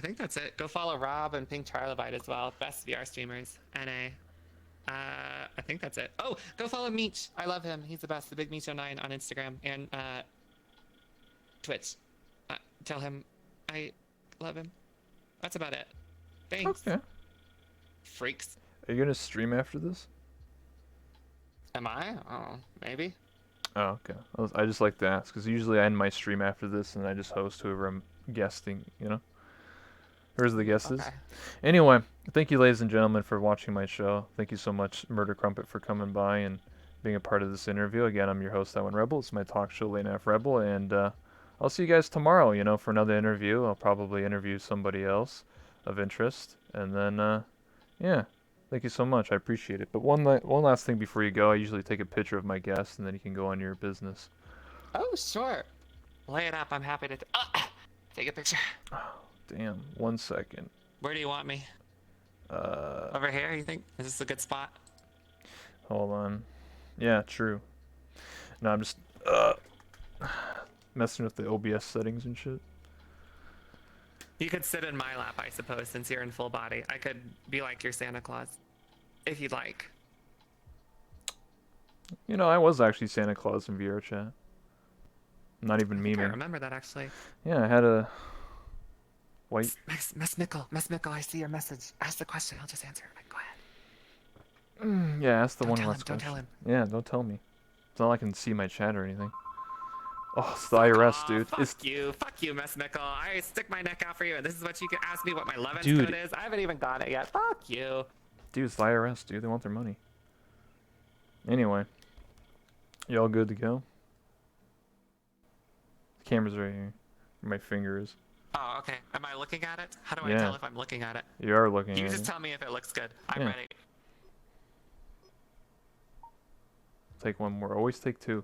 think that's it. Go follow Rob and Pink Charlevite as well. Best VR streamers. NA. I think that's it. Oh, go follow Meech. I love him. He's the best. The Big Meech09 on Instagram and Twitch. Tell him I love him. That's about it. Thanks. Okay. Freaks. Are you gonna stream after this? Am I? Oh, maybe. Oh, okay. I just like to ask because usually I end my stream after this and I just host whoever I'm guesting. You know. Where's the guesses? Okay. Anyway, thank you, ladies and gentlemen, for watching my show. Thank you so much, Murder Crumpet, for coming by and being a part of this interview. Again, I'm your host, That One Rebel. It's my talk show, Late F Rebel, and I'll see you guys tomorrow. You know, for another interview. I'll probably interview somebody else of interest, and then yeah. Thank you so much. I appreciate it. But one last thing before you go, I usually take a picture of my guest, and then you can go on your business. Oh, sure. Lay it up. I'm happy to take a picture. Oh, damn. 1 second. Where do you want me? Over here, you think? Is this a good spot? Hold on. Yeah, true. No, I'm just messing with the OBS settings and shit. You could sit in my lap, I suppose, since you're in full body. I could be like your Santa Claus, if you'd like. You know, I was actually Santa Claus in VR chat. Not even I memeing. remember that, actually. Yeah, I had a white... Mess Mickle, I see your message. Ask the question, I'll just answer it. Go ahead. Yeah, ask the Don't one tell last him, don't question. tell him. Yeah, don't tell me. It's not like I can see my chat or anything. Oh, it's the IRS, dude. Fuck you, Mess Mickle. I stick my neck out for you, and this is what you can ask me what my Levin's Dude. code is? I haven't even got it yet. Fuck you. Dude, it's the IRS, dude. They want their money. Anyway. You all good to go? The camera's right here. Where my finger is. Oh, okay. Am I looking at it? How do I Yeah. tell if I'm looking at it? You are looking You at just it. tell me if it looks good. I'm Yeah. ready. Take one more. Always take two.